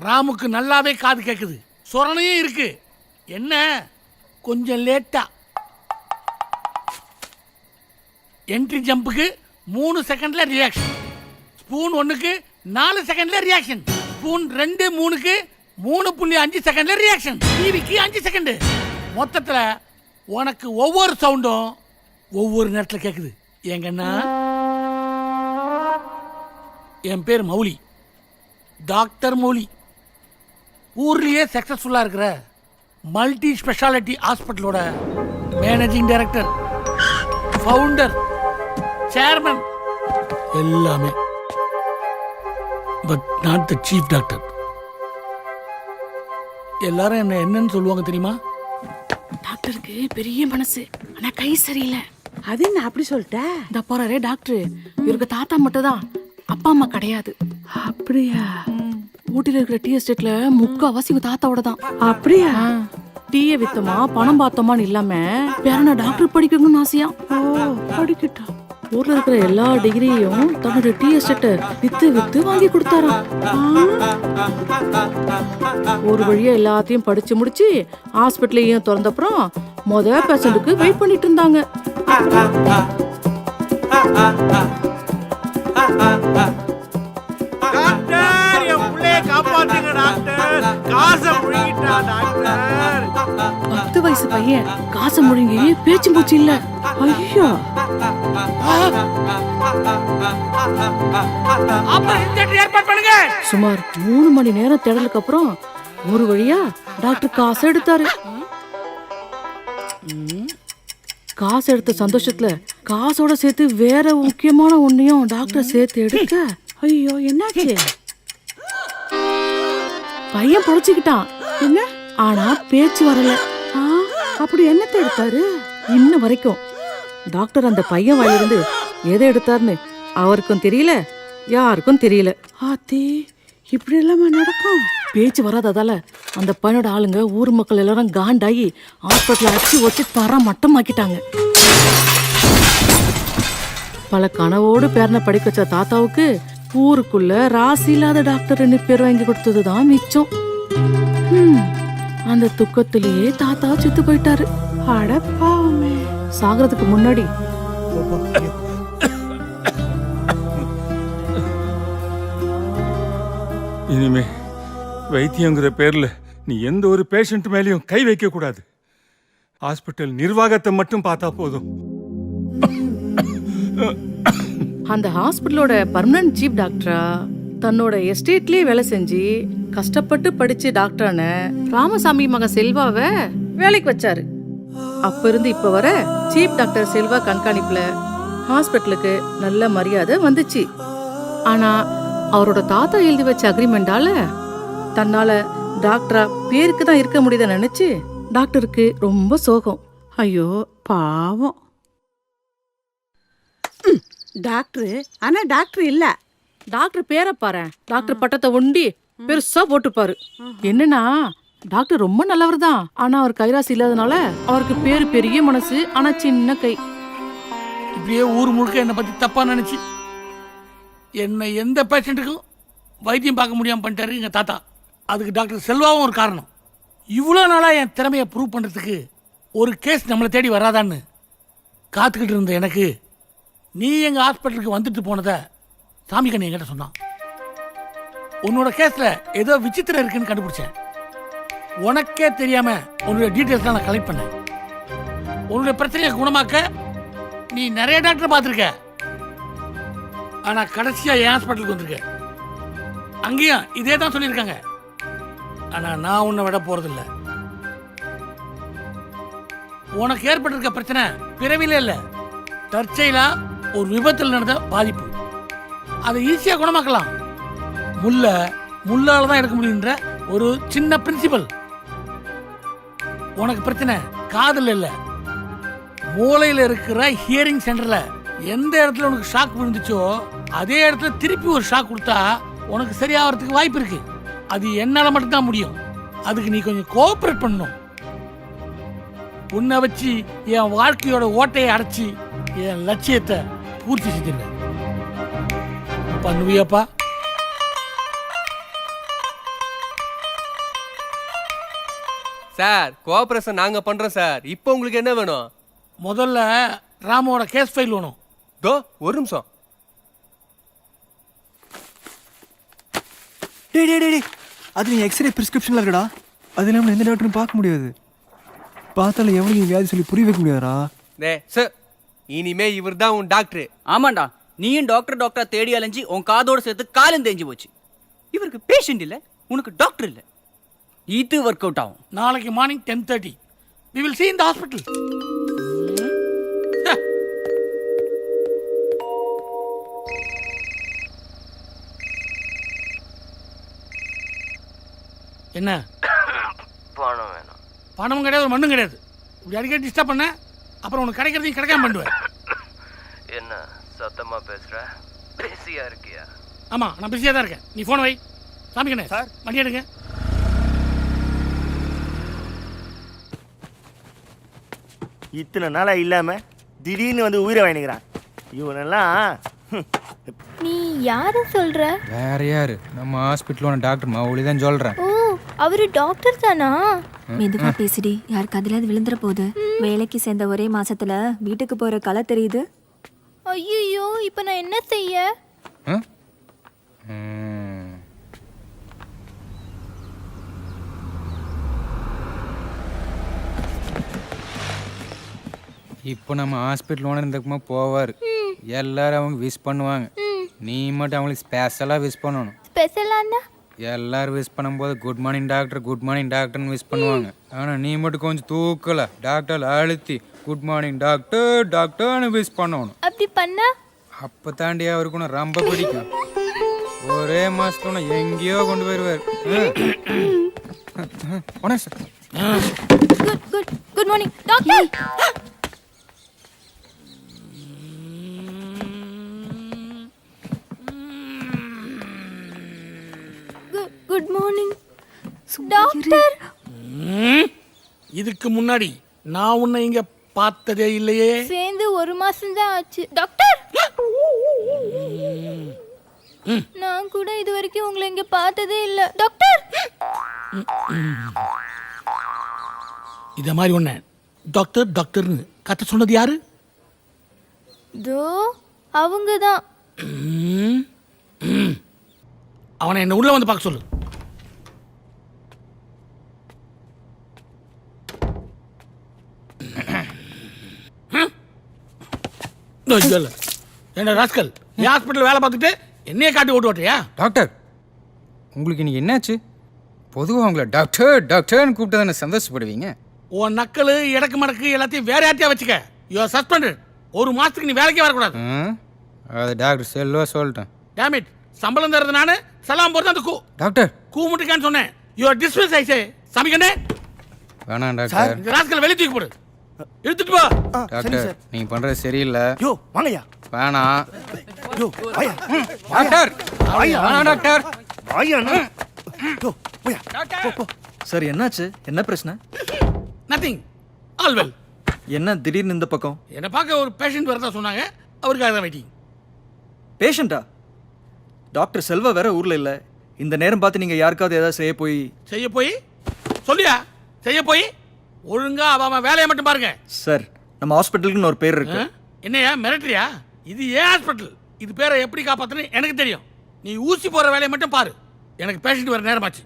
ராமுக்கு நல்லாவே காது கேட்குது, சொரணையும் இருக்கு. என்ன கொஞ்சம் லேட்டா என்ட்ரி ஜம்புக்கு 3 செகண்ட்ல ரியாக்ஷன், ஸ்பூன் 1க்கு 4 செகண்ட்ல ரியாக்ஷன், ஸ்பூன் 2 3க்கு 3.5 செகண்ட்ல ரியாக்ஷன், டிவிக்கு 5 செகண்ட். மொத்தத்துல உனக்கு ஒவ்வொரு சவுண்டும் ஒவ்வொரு நேரத்தில் கேட்குது. எங்கன்னா என் பேர் மௌலி, டாக்டர் மௌலி. ஊர்லேயே சக்ஸஸ்ஃபுல்லாக இருக்கிற மல்டி ஸ்பெஷாலிட்டி ஹாஸ்பிட்டலோட மேனேஜிங் டைரக்டர், ஃபவுண்டர், சேர்மன் எல்லாமே. But not the chief doctor. எல்லாரும் என்ன என்னன்னு சொல்லுவாங்க தெரியுமா? டாக்டருக்கு பெரிய மனசு, ஆனா கை சரியில்லை. அது என்ன அப்படி சொல்லிட்ட? இந்த போறாரே டாக்டர், இவருக்கு தாத்தா மட்டும் தான், அப்பா அம்மா கிடையாது. அப்படியா? ஊட்டில இருக்கிற டீ எஸ்டேட்ல முக்காவாசி தாத்தாவோட தான். அப்படியா? டீயை வித்தமா பணம் பார்த்தோமான்னு இல்லாம பேரன டாக்டர் படிக்கணும்னு ஆசையா. படிக்கட்டும். ஊர்ல இருக்கிற எல்லா டிகிரியும் தன்னோட டீ எஸ்டேட்டை வித்து வித்து வாங்கி கொடுத்தாராம். ஒரு வழியா எல்லாத்தையும் படிச்சு முடிச்சு ஹாஸ்பிட்டலையும் திறந்தப்புறம் பேஷண்ட்டுக்கு வெயிட் பண்ணிட்டு இருந்தாங்க. டாக்டர், என் புள்ளைய காப்பாத்துங்க டாக்டர், காசை முழுங்கிட்டா டாக்டர். 10 வயசு பையன் காசை முழுங்கி பேச்சு மூச்சு இல்ல. ஐயோ, ஏற்பாடு பண்ணுங்க. சுமார் 3 மணி நேரம் தேடலுக்கு அப்புறம் ஒரு வழியா டாக்டர் காசை எடுத்தாரு. காசு எடுத்த சந்தோஷத்துல காசோட சேர்த்து வேற முக்கியமான ஒன்னையும் டாக்டர் சேர்த்து எடுக்க, ஐயோ என்னாச்சு? பையன் பொழைச்சுக்கிட்டான். என்ன? ஆனா பேச்சு வரல. அப்படி என்னத்தை எடுத்தாரு? இன்ன வரைக்கும் டாக்டர் அந்த பையன் வாயிலிருந்து எதை எடுத்தாருன்னு அவருக்கும் தெரியல, யாருக்கும் தெரியல. ஆத்தி, இப்படி இல்லாம நடக்கும்? பேச்சு வராததால அந்த பையனோட ஆளுங்க ஊர் மக்கள் எல்லாரும் காண்டாகி ஹாஸ்பிட்டல் அடிச்சு வச்சு தர மட்டமாக்கிட்டாங்க. பல கனவோடு பேரனை படிக்க வச்ச தாத்தாவுக்கு ஊருக்குள்ள ராசி இல்லாத டாக்டர்னு பேர் வாங்கி கொடுத்ததுதான் மிச்சம். அந்த துக்கத்திலேயே தாத்தா செத்து போயிட்டாரு. அடப்பாவுமே. சாகிறதுக்கு முன்னாடி இனிமே வைத்தியங்கிற பேர்ல நீ எந்த ஒரு பேஷண்ட் மேலேயும் கை வைக்க கூடாது. ஹாஸ்பிட்டல் நிர்வாகத்தை மட்டும் பார்த்தா போதும். அந்த ஹாஸ்பிட்டலோட பர்மனன்ட் சீஃப் டாக்டரா தன்னோட எஸ்டேட்லயே வேலை செஞ்சு கஷ்டப்பட்டு படிச்சு டாக்டரான ராமசாமி மகன் செல்வாவை வேலைக்கு வச்சாரு. அப்ப இருந்து இப்ப வர சீஃப் டாக்டர் செல்வா கண்காணிப்புல ஹாஸ்பிட்டலுக்கு நல்ல மரியாதை வந்துச்சு. ஆனா அவரோட தாத்தா எழுதி வச்ச அக்ரிமெண்டால தன்னால டாக்டரா பேருக்கு தான் இருக்க முடியுதுன்னு நினைச்சு டாக்டருக்கு ரொம்ப சோகம். ஐயோ பாவம். டாக்டர், ஆனா டாக்டர் இல்ல. டாக்டர் பேரை பாரு, டாக்டர் பட்டத்தை ஒண்டி பெருசா போட்டுப்பாரு. என்னன்னா டாக்டர் ரொம்ப நல்லவர் தான். ஆனா அவர் கைராசி இல்லாதனால அவருக்கு பேரு பெரிய மனசு, ஆனா சின்ன கை. இப்படியே ஊர் முழுக்க என்னை பத்தி தப்பா நினைச்சு என்னை எந்த பேஷண்ட்டுக்கும் வைத்தியம் பார்க்க முடியாம பண்ணிட்டாரு எங்க தாத்தா. அதுக்கு டாக்டர் செல்வாவும் ஒரு காரணம். இவ்வளோ நாளாக என் திறமையை ப்ரூவ் பண்ணுறதுக்கு ஒரு கேஸ் நம்மளை தேடி வராதான்னு காத்துக்கிட்டு இருந்த எனக்கு நீ எங்கள் ஹாஸ்பிட்டலுக்கு வந்துட்டு போனதை சாமிக்கண்ணி என்கிட்ட சொன்னான். உன்னோட கேஸில் ஏதோ விசித்திரம் இருக்குன்னு கண்டுபிடிச்சேன். உனக்கே தெரியாமல் உன்னோட டீட்டெயில்ஸ்லாம் நான் கலெக்ட் பண்ணேன். உன்னுடைய பிரச்சனையை குணமாக்க நீ நிறைய டாக்டரை பார்த்துருக்க. ஆனால் கடைசியாக என் ஹாஸ்பிட்டலுக்கு வந்திருக்க. அங்கேயும் இதே தான் சொல்லியிருக்காங்க. ஆனால் நான் உன்னை விட போகிறதில்ல. உனக்கு ஏற்பட்டிருக்க பிரச்சனை பிறவிலே இல்லை, தற்செயலா ஒரு விபத்தில் நடந்த பாதிப்பு. அதை ஈஸியாக குணமாக்கலாம். முள்ளால் தான் எடுக்க முடியுன்ற ஒரு சின்ன பிரின்சிபல். உனக்கு பிரச்சனை காதில் இல்லை, மூளையில் இருக்கிற ஹியரிங் சென்டரில். எந்த இடத்துல உனக்கு ஷாக் விழுந்துச்சோ அதே இடத்துல திருப்பி ஒரு ஷாக் கொடுத்தா உனக்கு சரியாகிறதுக்கு வாய்ப்பு இருக்கு. அது என்னால் மட்டும்தான் முடியும். அதுக்கு நீ கொஞ்சம் கோஆப்ரேட் பண்ணணும். உன்னை வச்சு என் வாழ்க்கையோட ஓட்டையை அடைச்சி என் லட்சியத்தை பூர்த்தி செஞ்சிருக்க. பண்ணுவியாப்பா? சார் கோஆபரேஷன் நாங்க பண்றோம் சார். இப்போ உங்களுக்கு என்ன வேணும்? முதல்ல ராமோட கேஸ் ஃபைல் வேணும். தோ ஒரு நிமிஷம். டேய் அது நீ எக்ஸ்ரே பிரிஸ்கிரிப்ஷன்ல இருக்கடா. அது இல்லாமல் எந்த டாக்டரும் பார்க்க முடியாது. பார்த்தாலும் எவ்வளவு வியாதி சொல்லி புரிய வைக்க முடியாதா? டே சார், இனிமே இவர் தான் உன் டாக்டர். ஆமாண்டா, நீயும் டாக்டர் தேடி அலைஞ்சி உன் காதோட சேர்த்து காலம் தேஞ்சு போச்சு. இவருக்கு பேஷண்ட் இல்லை, உனக்கு டாக்டர் இல்லை. இது ஒர்க் அவுட் ஆகும். நாளைக்கு morning 10:30 we will see in the hospital. என்ன பணம் வேணும்? பணமும் கிடையாது, ஒரு மண்ணும் கிடையாது. இப்படி அடிக்கடி டிஸ்டர்ப் பண்ண அப்புறம் உனக்கு கிடைக்கிறதையும் கிடைக்காம பண்ணுவேன். என்ன சத்தமா பேசுற? பிஸியா இருக்கியா? ஆமா, நான் பிஸியாக தான் இருக்கேன். நீ ஃபோன் வை. சாமிக்கண்ணே சார், மணி எடுங்க. இத்தனை நாளா இல்லாம திடீர்னு வந்து உயிரை வாங்கிக்கிறான் இவனெல்லாம். நீ யார சொல்ற? வேற யாரு? நம்ம ஹாஸ்பிட்டலோட டாக்டர் மௌலி தான் சொல்றேன். ஓ, அவரு டாக்டர் தானா? மெதுவா பேசிடி, யாருக்கு அதில் விழுந்துற போகுது. வேலைக்கு சேர்ந்த ஒரே மாசத்துல வீட்டுக்கு போற கலை தெரியுது. ஐயோ, இப்ப நான் என்ன செய்ய? இப்போ நம்ம ஹாஸ்பிட்டல் ஓனர் இந்த பக்கமாக போவார். எல்லாரும் அவங்க விஷ் பண்ணுவாங்க. நீ மட்டும் அவங்களுக்கு ஸ்பெஷலாக விஷ் பண்ணணும். ஸ்பெஷலானா? எல்லாரும் விஷ் பண்ணும்போது குட் மார்னிங் டாக்டர்னு விஷ் பண்ணுவாங்க. ஆனால் நீ மட்டும் கொஞ்சம் தூக்கல டாக்டர் அழுத்தி குட் மார்னிங் டாக்டர்னு விஷ் பண்ணணும். அப்படி பண்ணா அப்போ தாண்டி அவருக்கு ரொம்ப பிடிக்கும். ஒரே மாசத்துல எங்கேயோ கொண்டு போயிடுவார். Good morning doctor. Good morning doctor. இதுக்கு முன்னாடி நான் உன்னை இங்க பார்த்ததே இல்லையே. சேர்ந்து ஒரு மாசம் தான் ஆச்சு டாக்டர். நான் கூட இது வரைக்கும் உங்களை இங்க பார்த்ததே இல்ல டாக்டர். இத மாதிரி ஒண்ணு டாக்டர்னு கத்த சொன்னது யாரு? தோ அவங்க தான். அவனை என்ன உள்ள வந்து பார்க்க சொல்லு. என்ன ராஸ்கல், நீ ஹாஸ்பிட்டல் வேலை பார்த்துட்டு என்னையே காட்டி ஓட்டு ஓட்டுறியா? டாக்டர், உங்களுக்கு இன்னைக்கு என்னாச்சு? பொதுவாக உங்களை டாக்டர்னு கூப்பிட்டு தானே சந்தோஷப்படுவீங்க. உன் நக்கல் இடக்கு மடக்கு எல்லாத்தையும் வேற யார்ட்டையா வச்சுக்க. You are suspended. ஒரு மாசத்துக்கு நீ வேலைக்கே வரக்கூடாது. அது டாக்டர் செல்வா சொல்லிட்டேன். டேம் இட், சம்பளம் தரது நானு, சலாம் போறது அந்த டாக்டர் கூமுட்டுக்கான்னு சொன்னேன். You are dismiss I. சாமிக்கண்ணே வேணாம் டாக்டர். இந்த ராஸ்கல் வெளிய தூக்கி போடு. எடுத்துட்டு போ. டாக்டர், நீங்க பண்றது சரியில்லை. யோ வாங்கய்யா. வேணாம். யோ வாயா. டாக்டர், வேணாம் டாக்டர். வாயா. யோ வாயா. சார் என்னாச்சு? என்ன பிரச்சனை? Nothing, all well. என்ன திடீர்னு இந்த பக்கம்? என்னை பார்க்க ஒரு பேஷண்ட் வரதா சொன்னாங்க, அவருக்காக தான் வெயிட்டிங். பேஷண்டா? டாக்டர் செல்வா வேற ஊர்ல இல்ல. இந்த நேரம் பார்த்து நீங்க யாருக்காவது ஏதாவது செய்ய போய் சொல்லியா? செய்ய போய் ஒழுங்கா அவ வேலையை மட்டும் பாருங்க. சார், நம்ம ஹாஸ்பிட்டலுக்குன்னு ஒரு பேர் இருக்கு. என்னையா மிரட்டுறியா? இது ஏன் ஹாஸ்பிட்டல், இது பேரை எப்படி காப்பாத்துன்னு எனக்கு தெரியும். நீ ஊசி போற வேலையை மட்டும் பாரு. எனக்கு பேஷண்ட் வர நேரமாச்சு.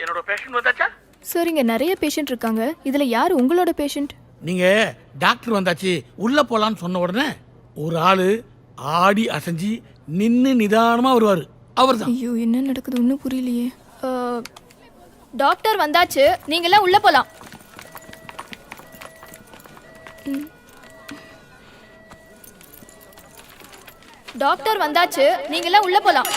என்னோட பேஷண்ட் வந்தாச்சா? சார், இங்க நிறைய பேஷண்ட் இருக்காங்க. இதுல யார் உங்களோட பேஷண்ட்? நீங்க டாக்டர் வந்தாச்சு உள்ள போலான்னு சொன்ன உடனே ஒரு ஆளு ஆடி அசைஞ்சு நின்னு நிதானமா வருவாரு, அவர்தான். ஐயோ, என்ன நடக்குது ஒன்றும் புரியலையே. டாக்டர் வந்தாச்சு, நீங்க எல்லாம் உள்ள போலாம். டாக்டர் வந்தாச்சு, நீங்க எல்லாம் உள்ள போலாம்.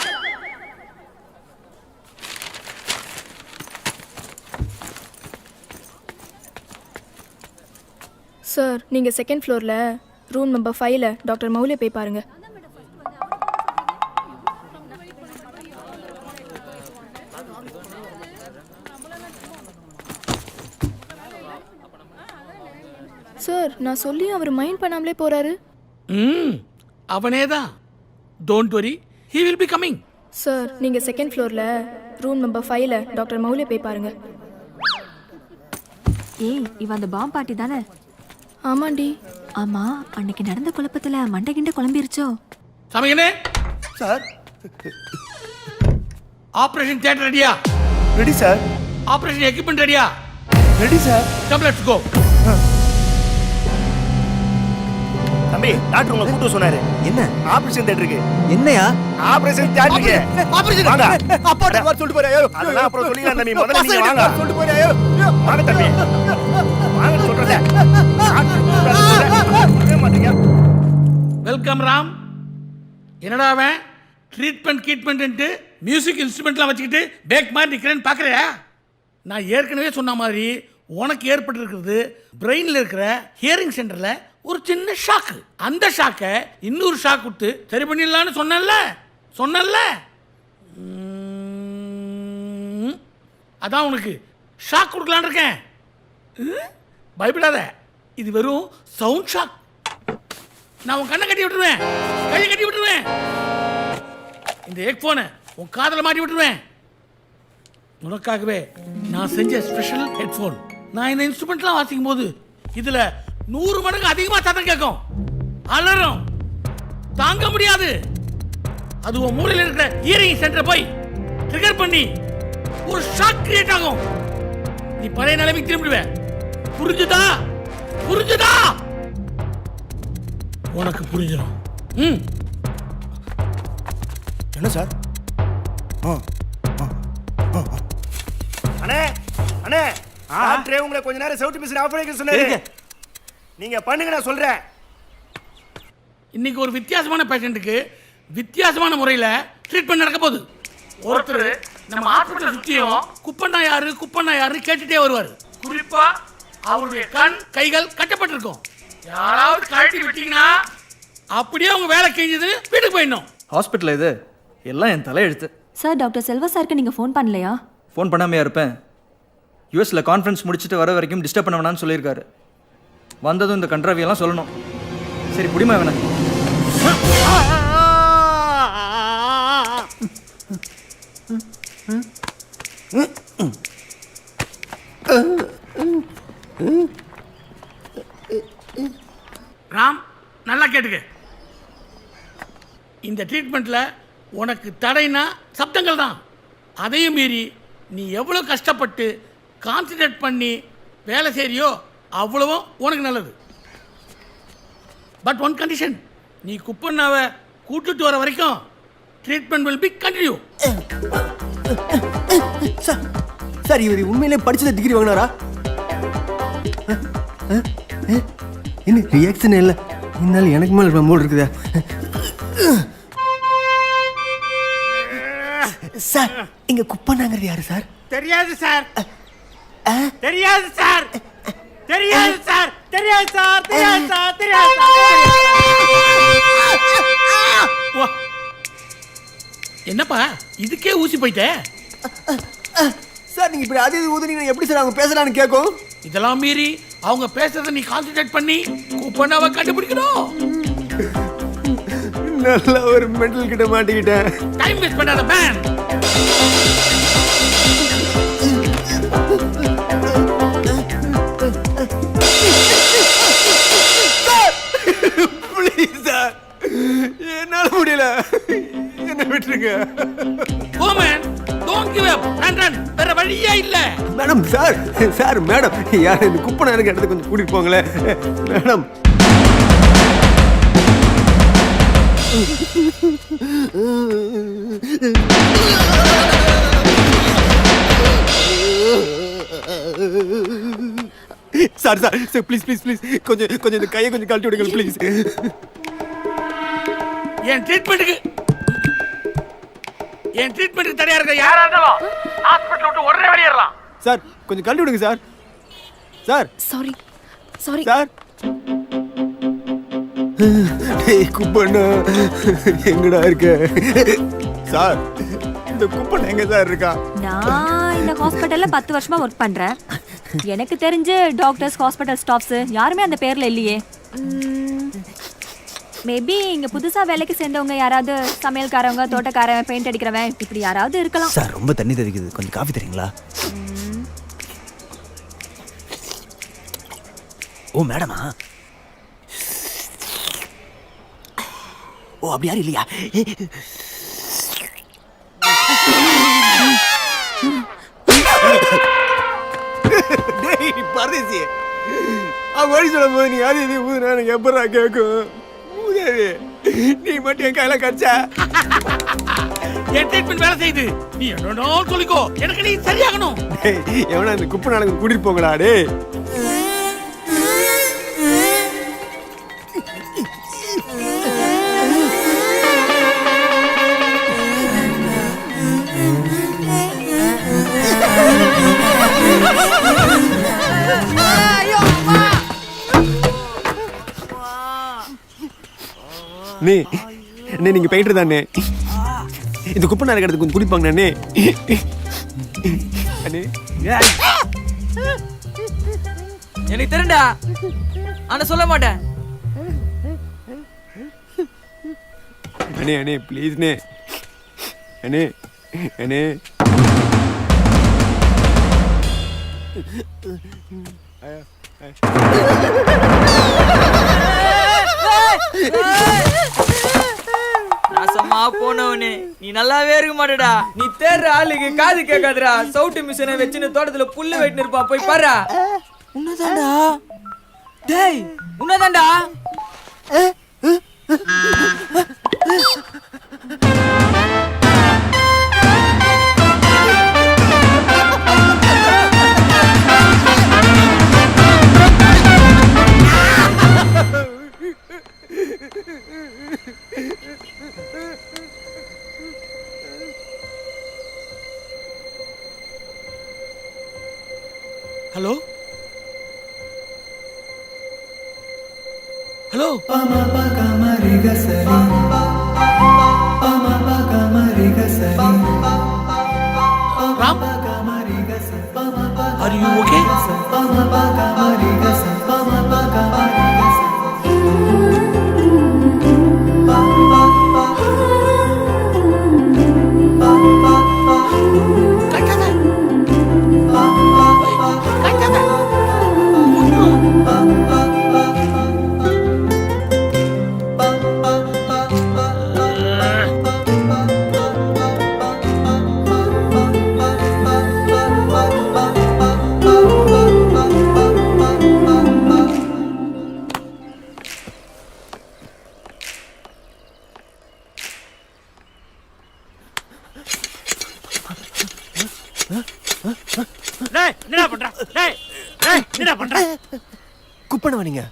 சார், நீங்க செகண்ட் ஃப்ளோர்ல ரூம் நம்பர் 5ல டாக்டர் மௌலியை போய் பாருங்க. சார், நான் சொல்லியும் அவர் மைண்ட் பண்ணாமலே போறாரு. அவனே தான். Don't worry, he will be coming. Sir, நீங்க செகண்ட் ஃப்ளோர்ல ரூம் நம்பர் 5ல டாக்டர் மௌலியை போய் பாருங்க. ஏய், இவ அந்த பாம் பாட்டி தானே? ஆமாண்டி. ஆமா, அன்னைக்கு நடந்த குழப்பத்துல மண்டை கிண்ட குழம்பிருச்சோ? சமையனே சார், ஆபரேஷன் தியேட்டர் ரெடியா? Ready sir. ஆபரேஷன் எக்யூப்மென்ட் ரெடியா? Ready sir. Come let's go. தம்பி, டாக்டர் உங்களை கூட்டு சொன்னாரு. என்ன? ஆபரேஷன் தியேட்டருக்கு. என்னையா? ஆபரேஷன் தியேட்டருக்கு. ஆபரேஷன் வாங்க. அப்பா வர சொல்லிட்டு போறே. அதெல்லாம் அப்புறம் சொல்லிக்கலாம் தம்பி. முதல்ல நீங்க வாங்க. சொல்லிட்டு போறே. வாங்க தம்பி. வாங்க சொல்றதே. வெல்கம் ராம். என்னடா அவன் ட்ரீட்மெண்ட் மியூசிக் இன்ஸ்ட்ருமெண்ட்லாம் வச்சுக்கிட்டு பேக் மாதிரி நிற்கிறேன்னு பார்க்குறியா? நான் ஏற்கனவே சொன்ன மாதிரி உனக்கு ஏற்பட்டிருக்கிறது பிரெயினில் இருக்கிற ஹியரிங் சென்டரில் ஒரு சின்ன ஷாக்கு. அந்த ஷாக்கை இன்னொரு ஷாக் விட்டு சரி பண்ணிடலான்னு சொன்னல. அதான் உனக்கு ஷாக் கொடுக்கலான்னு இருக்கேன். பயப்படாத, இது வெறும் சவுண்ட் ஷாக். நான் உன் கண்ணை கட்டி விட்டுருவேன், கையை கட்டி விட்டுருவேன், இந்த ஹெட்ஃபோனை உன் காதில் மாட்டி விட்டுருவேன். உனக்காகவே நான் செஞ்ச ஸ்பெஷல் ஹெட்ஃபோன். நான் இந்த இன்ஸ்ட்ருமெண்ட்லாம் வாசிக்கும் போது இதில் 100 மடங்கு அதிகமாக சத்தம் கேட்கும், அலறும், தாங்க முடியாது. அது உன் மூளையில் இருக்கிற ஹியரிங் சென்டரை போய் ட்ரிகர் பண்ணி ஒரு ஷாக் கிரியேட் ஆகும். நீ பழைய நிலைமைக்கு திரும்பிடுவே. புரிஞ்சுதா? உனக்கு புரிஞ்சிடும். என்ன சார்? அண்ணே, டாக்டரே உங்களை கொஞ்ச நேரம் செவுட்டு மிஷின் ஆஃப் பண்ணிக்க சொன்னாரு. நீங்க பண்ணுங்க, நான் சொல்றேன். இன்னைக்கு ஒரு வித்தியாசமான பேஷண்ட்டுக்கு வித்தியாசமான முறையில் ட்ரீட்மெண்ட் நடக்க போகுது. ஒருத்தர் நம்ம ஹாஸ்பிட்டல் சுற்றியும் குப்பண்ணா யாரு கேட்டுட்டே வருவார். குறிப்பா அவருடைய கண் கைகள் கட்டப்பட்டிருக்கும். யாராவது கழட்டி விட்டீங்கன்னா அப்படியே அவங்க வேலை கிழிஞ்சது, வீட்டுக்கு போயிடணும். ஹாஸ்பிட்டல் இது எல்லாம் என் தலையெழுத்து. சார், டாக்டர் செல்வா சாருக்கு நீங்க ஃபோன் பண்ணலையா? ஃபோன் பண்ணாமையா இருப்பேன்? யூஎஸ்ல கான்ஃபரன்ஸ் முடிச்சுட்டு வர வரைக்கும் டிஸ்டர்ப் பண்ண வேணாம்னு சொல்லியிருக்காரு. வந்ததும் இந்த கண்ட்ராவியெல்லாம் சொல்லணும். சரி, புடிமா வேணா. ராம், நல்லா கேட்டுக்க. இந்த ட்ரீட்மெண்ட்ல உனக்கு தடைனா சப்தங்கள் தான். அதையும் மீறி நீ எவ்வளோ கஷ்டப்பட்டு கான்சன்ட்ரேட் பண்ணி வேலை செய்றியோ அவ்வளவும் உனக்கு நல்லது. பட் ஒன் கண்டிஷன், நீ குப்பண்ணாவை கூட்டிட்டு வர வரைக்கும் treatment will be continue. Sir, இவர் உண்மையிலே படிச்சத டிகிரி வாங்கினாரா? என்ன ரியாக்ஷன் இல்லை? இருந்தாலும் எனக்கு மேல மூடு இருக்குதா? சார், இங்க குப்பண்ணாங்கிறது யாரு சார்? தெரியாது சார். தெரியாது சார். தெரியாது சார். தெரியாது சார். தெரியாது சார். தெரியாது சார். என்னப்பா இதுக்கே ஊசி போயிட்ட? சார் நீங்க இப்படி அது இது ஊதுனீங்க எப்படி சார் அவங்க பேசுறான்னு கேட்கும்? இதெல்லாம் மீறி அவங்க பேசுறத நீ கான்சென்ட்ரேட் பண்ணி கூப்பனாவை கண்டுபிடிக்கணும். நல்ல ஒரு மெண்டல் கிட்ட மாட்டிக்கிட்டேன். டைம் வேஸ்ட் பண்ணாத மேன். ப்ளீஸ் சார் என்னால முடியல, என்ன விட்டுருங்க. Go man, don't give up. Run வேற வழியே இல்ல. மேடம் சார் சார் மேடம் யார் இந்த குப்பனை எனக்கு இடத்துக்கு கொஞ்சம் கூட்டிட்டு போங்களேன் madam. Sir sir sir please please please கொஞ்சம் இந்த கையை கொஞ்சம் கழட்டி விடுங்க ப்ளீஸ். என் ட்ரீட்மெண்ட்டுக்கு தடையா இருக்க யாரா இருந்தாலும் ஹாஸ்பிடல் விட்டு உடனே வெளியேறலாம். சார் கொஞ்சம் கழட்டி விடுங்க sir. Sir sorry sir Kuppanna எங்கடா இருக்க? சார் இந்த குப்பண்ணா எங்க சார் இருக்கா? நான் இந்த ஹாஸ்பிட்டல்ல 10 வருஷமா ஒர்க் பண்றேன். எனக்கு தெரிஞ்சு டாக்டர்ஸ், ஹாஸ்பிட்டல் ஸ்டாஃப்ஸ் யாருமே அந்த பேர்ல இல்லையே. மேபி இங்க புதுசா வேலைக்கு சேர்ந்தவங்க யாராவது, சமையல்காரவங்க, தோட்டக்காரன், பெயிண்ட் அடிக்கிறவன், இப்படி யாராவது இருக்கலாம். சார் ரொம்ப தண்ணி தெரிக்குது, கொஞ்சம் காஃபி தரீங்களா? ஓ மேடமா? ஓ அப்படி யாரும் இல்லையா? பரதேசி வழி சொல்லும் போது நீ அது இது ஊதுனா எனக்கு எப்படா கேட்கும்? நீ மட்டும் என் கையில கடிச்சா என் ட்ரீட்மெண்ட் வேலை செய்யுது. நீ என்னடோ சொல்லிக்கோ, எனக்கு நீ சரியாகணும். எவனா இந்த குப்பை நாளுக்கு கூட்டிட்டு போங்கடா. டே நீங்க பெயிண்டர் தானே? இந்த குப்பை நாள் இடத்துக்கு கொஞ்சம் குடிப்பாங்க நானே. எனக்கு தெரியும்டா, ஆனா சொல்ல மாட்டேன். அண்ணே அண்ணே ப்ளீஸ்ண்ணே அண்ணே அண்ணே. நாசமா போனவனே, நீ நல்லாவே இருக்க மாட்டடா. நீ தேடுற ஆளுக்கு காது கேட்காதுடா. சவுட்டு மிஷினை வச்சுன்னு தோட்டத்துல புல்லு வெட்டின்னு இருப்பா, போய் பாரு. உன்னதாண்டா டேய், உன்னதாண்டா. Hello hello Ram, are you okay? என்னடா பண்ற? டேய் டேய் என்னடா பண்ற? குப்பன வந்தீங்க.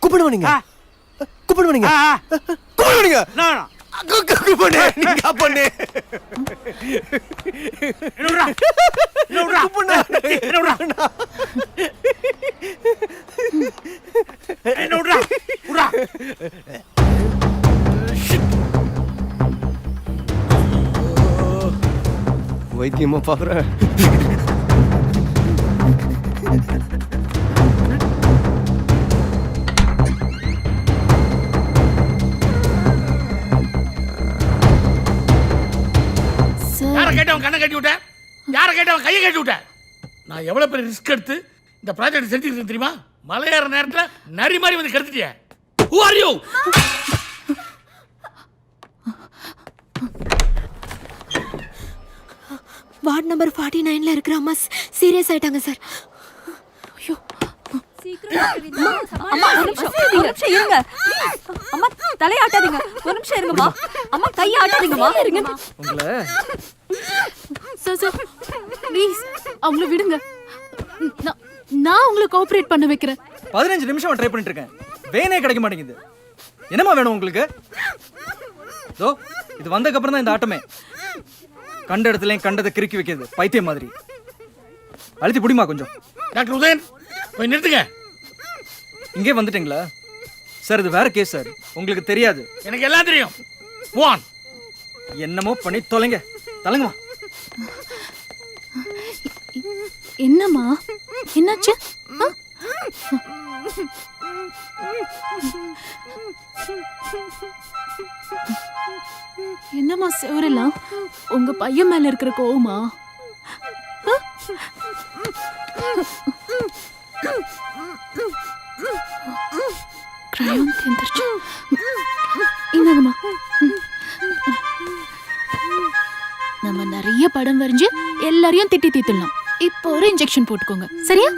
குப்பன வந்தீங்க. குப்பன வந்தீங்க. குப்பன வந்தீங்க. நான் குப்பன நீங்க பண்ணு. என்னடா? என்னடா? குப்பன என்னடா? என்னடா? உடா. வைத்தியமா பாக்குறேன். யாரை கேட்டவன் கண்ணை கட்டி விட்ட? யாரை கேட்டவன் கையை கட்டி விட்ட? நான் எவ்வளவு பெரிய ரிஸ்க் எடுத்து இந்த ப்ராஜெக்ட் செஞ்சுருக்கேன் தெரியுமா? மலையேற நேரத்துல நரி மாதிரி வந்து கெடுத்துட்டிய. Who are you? Ward number 49ல இருக்கிற அம்மா சீரியஸ் ஆயிட்டாங்க சார். ஐயோ அம்மா ஒரு நிமிஷம் இருங்க. அம்மா தலையாட்டாதீங்க. ஒரு நிமிஷம் இருங்கம்மா. அம்மா கையை ஆட்டாதீங்கம்மா. இருங்க. உங்களை சார் ப்ளீஸ் அவங்கள விடுங்க. நான் உங்களை கோஆபரேட் பண்ண வைக்கிறேன். 15 நிமிஷம் ட்ரை பண்ணிட்டு இருக்கேன். வேனே கிடைக்க மாட்டேங்குது. என்னமா வேணும் உங்களுக்கு? இதோ இது வந்ததுக்கு அப்புறம் தான் இந்த ஆட்டமே. கண்ட இடத்துலயும் கண்டதை கிறுக்கி வைக்கிறது பைத்தியம் மாதிரி. அழுத்தி புடிமா கொஞ்சம். டாக்டர் உதயன் போய் நிறுத்துங்க. இங்கே வந்துட்டீங்களா சார்? இது வேற கேஸ் சார், உங்களுக்கு தெரியாது. எனக்கு எல்லாம் தெரியும். போன் என்னமோ பண்ணி தொலைங்க. தலங்கம்மா. என்னம்மா என்னாச்சு? என்னம்மா செவரெல்லாம் உங்க பையன் மேல இருக்கிற கோவமா? கிரையான் தீர்ந்துருச்சு. இந்தாங்கம்மா. நம்ம நிறைய படம் வரைஞ்சு எல்லாரையும் திட்டி தீர்த்துடலாம். இப்போ ஒரு இன்ஜெக்ஷன் போட்டுக்கோங்க, சரியா?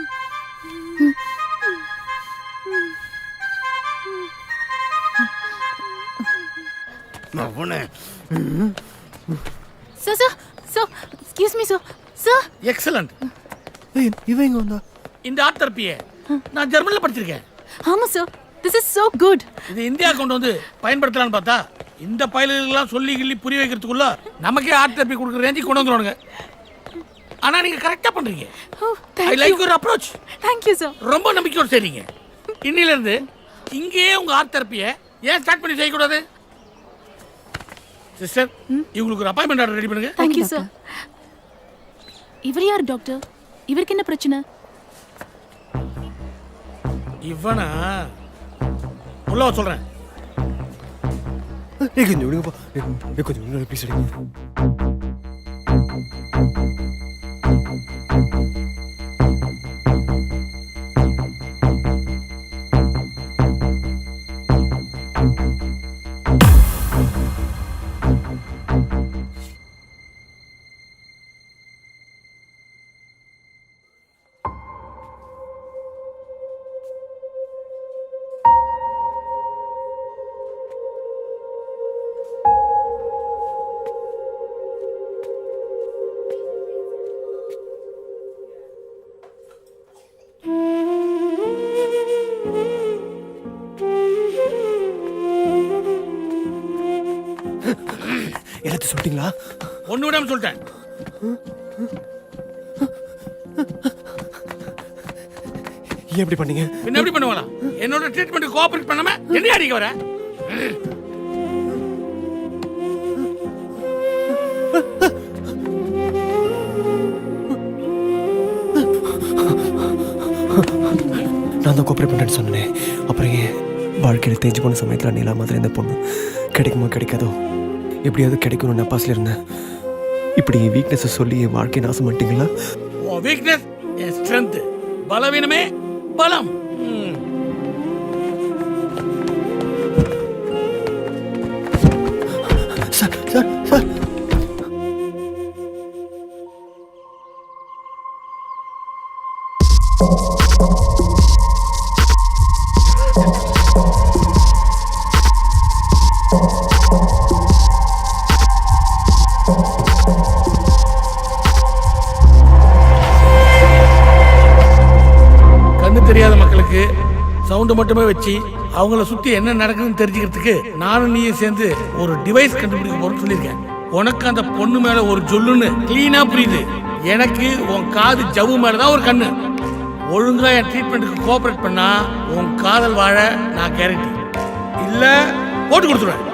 Sir sir sir excuse me sir. Sir excellent. இவங்க வந்தா இந்த ஆர்ட் தெரபியை நான் ஜெர்மன்ல படிச்சிருக்கேன். ஆமா sir, this is so good. இது இந்தியா கொண்டு வந்து பயன்படுத்தலாம்னு பார்த்தா இந்த பயலுக்கெல்லாம் சொல்லி கிள்ளி புரிய வைக்கிறதுக்குள்ள நமக்கே ஆர்ட் தெரபி கொடுக்குற ரேஞ்சுக்கு கொண்டு வந்துடுவாங்க. ஆனா நீங்க கரெக்டா பண்றீங்க. I like your approach. Thank you sir. ரொம்ப நம்பிக்கையோட செய்றீங்க. இன்னில இருந்து இங்கேயே உங்க ஆர்ட் தெரபியை ஏன் ஸ்டார்ட் பண்ணி செய்யக்கூடாது? சிஸ்டர், இவங்களுக்கு ஒரு அப்பாயின்மெண்ட் ஆர்டர் ரெடி பண்ணுங்க. Thank you sir. இவர் யார் டாக்டர்? இவருக்கு என்ன பிரச்சனை? இவனா உள்ள சொல்றேன். கொஞ்சம் விடுங்கப்பா. கொஞ்சம் விடுங்க ப்ளீஸ். எல்லாத்தையும் சொல்லிட்டீங்களா? ஒண்ணு விடாம சொல்லிட்டேன். ஏன் எப்படி பண்ணீங்க? என்ன எப்படி பண்ணுவாங்களா? என்னோட ட்ரீட்மெண்ட் கோஆபரேட் பண்ணாம என்ன அடிக்க வர? நான் தான் கோஆபரேட் பண்ணுறேன்னு சொன்னேன். அப்புறம் ஏன் வாழ்க்கையில் தேஞ்சு போன சமயத்தில் நீலா மாதிரி இந்த பொண்ணு கிடைக்குமோ கிடைக்காதோ எப்படியாவது கிடைக்கணும்னு நான் பாசில் இருந்தேன். இப்படி என் வீக்னஸை சொல்லி என் வாழ்க்கையை நாசம் பண்ணிட்டீங்களா? உன் வீக்னஸ் என் ஸ்ட்ரென்த், பலவீனமே பலம். சார் சார் சார் கண்ணு தெரியாத மக்களுக்கு சவுண்ட் மட்டுமே வச்சு அவங்கள சுத்தி என்ன நடக்குதுன்னு தெரிஞ்சுக்கிறதுக்கு நானும் நீயும் சேர்ந்து ஒரு டிவைஸ் கண்டுபிடிக்க போறோம்னு சொல்லியிருக்கேன். உனக்கு அந்த பொண்ணு மேல ஒரு ஜொல்லுன்னு கிளீனா புரியுது. எனக்கு உன் காது ஜவ்வு மேலதான் ஒரு கண்ணு. ஒழுங்கா என் ட்ரீட்மெண்ட்டுக்கு கோஆபரேட் பண்ணா உன் காதல் வாழ நான் கேரண்டி. இல்ல போட்டு கொடுத்துருவேன்.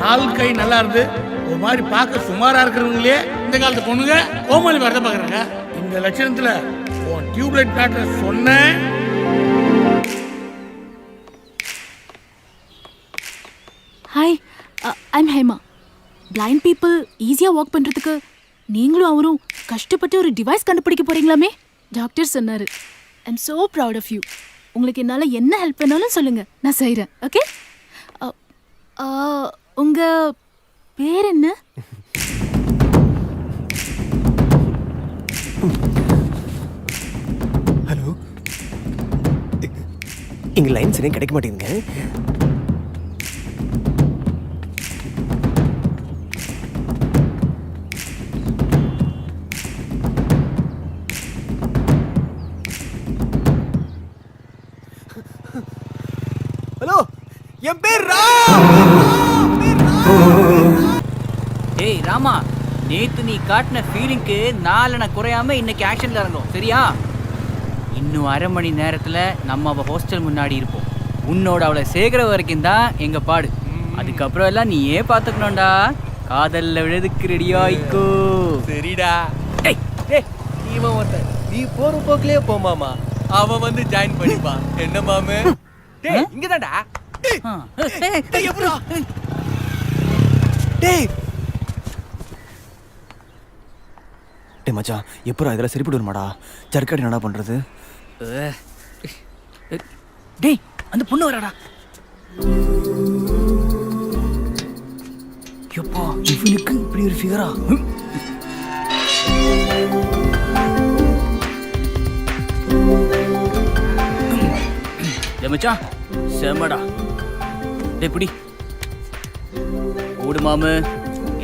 கால் கை நல்லா இருந்து ஒரு மாதிரி பார்க்க சுமாரா இருக்கிறவங்களே இந்த காலத்து பொண்ணுங்க கோமாளி வரத பாக்குறாங்க. இந்த லட்சணத்துல உன் டியூப்லைட் மேட்டர் சொன்னேன். Hi, I'm Hema. Blind people ஈஸியாக வாக் பண்ணுறதுக்கு நீங்களும் அவரும் கஷ்டப்பட்டு ஒரு டிவைஸ் கண்டுபிடிக்க போறீங்களாமே? டாக்டர் சொன்னார். I'm so proud of you. உங்களுக்கு என்னால் என்ன ஹெல்ப் பண்ணாலும் சொல்லுங்கள், நான் செய்கிறேன். ஓகே? உங்கள் பேர் என்ன? ஹலோ, இங்கே லைன் சரியாக கிடைக்க மாட்டேங்குங்க. ஹலோ, என் பேர் ஏய் ராமா, நேத்து நீ காட்டின ஃபீலிங்க்கு நாளன குறையாம இன்னைக்கு ஆக்ஷன்ல இறங்கும், சரியா? இன்னும் அரை மணி நேரத்துல நம்ம அவ ஹாஸ்டல் முன்னாடி இருப்போம். உன்னோட அவளை சேர்க்கிற வரைக்கும் தான் எங்க பாடு. அதுக்கப்புறம் எல்லாம் நீயே பாத்துக்கணும்டா. காதல்ல விழுதுக்கு ரெடியாயிக்கோ. சரிடா. இவன் ஒருத்தன், நீ போற போக்கிலே போ மாமா, அவன் வந்து ஜாயின் பண்ணிப்பா. என்ன மாமே? டேய் இங்கதான்டா. டேய் எப்படா? டேய் டே மச்சான், எப்போ இதெல்லாம் சரிப்பட்டு வருமாடா? ஜர்க்காடி என்னடா பண்றது? டேய் அந்த பொண்ணு வராடா. எப்பா இவனுக்கு இப்படி ஒரு ஃபிகரா? மச்சான் செம்மடா. டேய் பிடி ஓடு மாமு.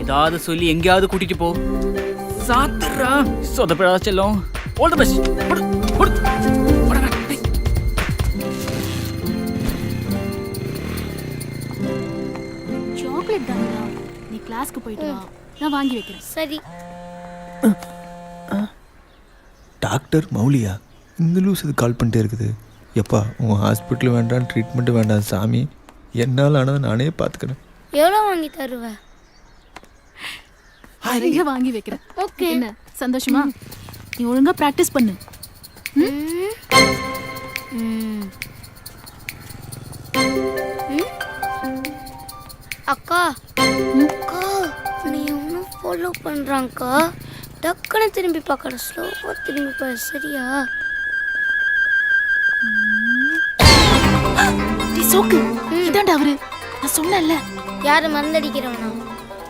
ஏதாவது சொல்லி எங்கேயாவது கூட்டிட்டு போ. சாத்துறா சொதப்படா செல்லும். All the best. சாக்லேட் தானடா. நீ கிளாஸ்க்கு போயிட்டு வா, நான் வாங்கி வைக்கிறேன். சரி. டாக்டர் மௌலியா இந்த லூஸ் இது கால் பண்ணிட்டே இருக்குது. எப்பா உன் ஹாஸ்பிட்டல் வேண்டாம், ட்ரீட்மெண்ட்டு வேண்டாம் சாமி, என்னால் ஆனதை நானே பார்த்துக்கிறேன். எவ்வளோ வாங்கி தருவ? நிறைய வாங்கி வைக்கிறேன். ஓகே. என்ன சந்தோஷமா? நீ ஒழுங்கா ப்ராக்டிஸ் பண்ணு. அக்கா, அக்கா நீ ஒன்றும் ஃபாலோ பண்ணுறாங்கக்கா. டக்குன்னு திரும்பி பார்க்கற, ஸ்லோவாக திரும்பி பாரு, சரியா? சோக்கு இதாண்டா அவரு. நான் சொன்னேன்ல. யாரு மருந்தடிக்கிறவனா?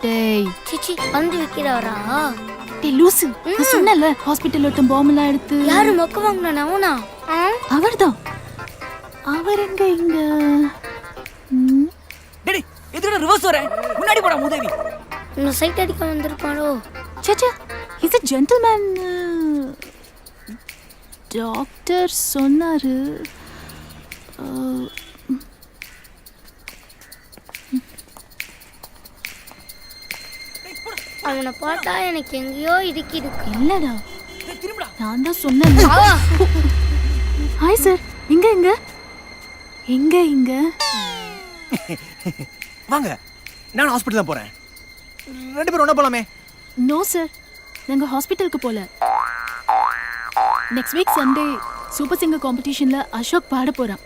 டேய் சிச்சி, மருந்து விற்கிறவரா? டேய் லூசு, நான் சொன்னேன்ல ஹாஸ்பிட்டல் ஒருத்தன் பாம்பெல்லாம் எடுத்து. யாரு மொக்க வாங்கினா? அவனா? அவர்தான். அவர் எங்க இங்க? டேய் எதுக்குடா ரிவர்ஸ் வர? முன்னாடி போடா மூதேவி. இந்த சைட் அடிக்க வந்திருப்பாளோ? சேச்சே, இஸ் a gentleman. டாக்டர் சொன்னாரு. அவனை பார்த்தா எனக்கு எங்கேயோ இருக்கு. இல்லடா, நான் தான் சொன்னேன். Hi sir. எங்க எங்க எங்க எங்க? வாங்க, நான் ஹாஸ்பிட்டல் தான் போறேன். ரெண்டு பேரும் ஒண்ணா போலாமே? நோ சார், நாங்க ஹாஸ்பிட்டலுக்கு போல. Next week Sunday super singer காம்படிஷன்ல அசோக் பாட போறான்.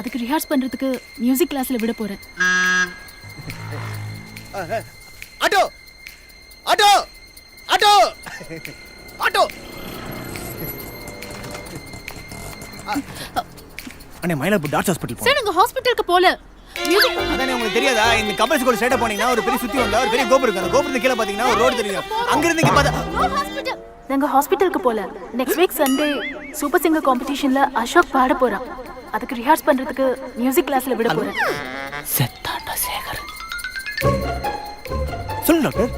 அதுக்கு ரிஹர்ஸ் பண்றதுக்கு மியூசிக் கிளாஸ்ல விட போறேன். Auto auto auto auto. அண்ணே மயிலாப்பூர் டாக்டர் ஹாஸ்பிட்டல் போ. சார் நாங்க ஹாஸ்பிட்டலுக்கு போல. அதானே உங்களுக்கு தெரியாதா? இந்த கப்பல் ஸ்கூல் ஸ்ட்ரைட்டா போனீங்கன்னா ஒரு பெரிய சுத்தி வந்தா ஒரு பெரிய கோபுரம் இருக்கு. அந்த கோபுரத்துக்கு கீழே பாத்தீங்கன்னா ஒரு ரோடு தெரியும். அங்க இருந்து இங்க பார்த்தா நாங்க ஹாஸ்பிட்டலுக்கு போல. Next week Sunday super singer காம்படிஷன்ல அசோக் பாட போறான். அதுக்கு ரிஹர்ஸ் பண்றதுக்கு மியூசிக் கிளாஸ்ல விட போறேன். செத்தாண்டா சேகர். சொல்லு டாக்டர்.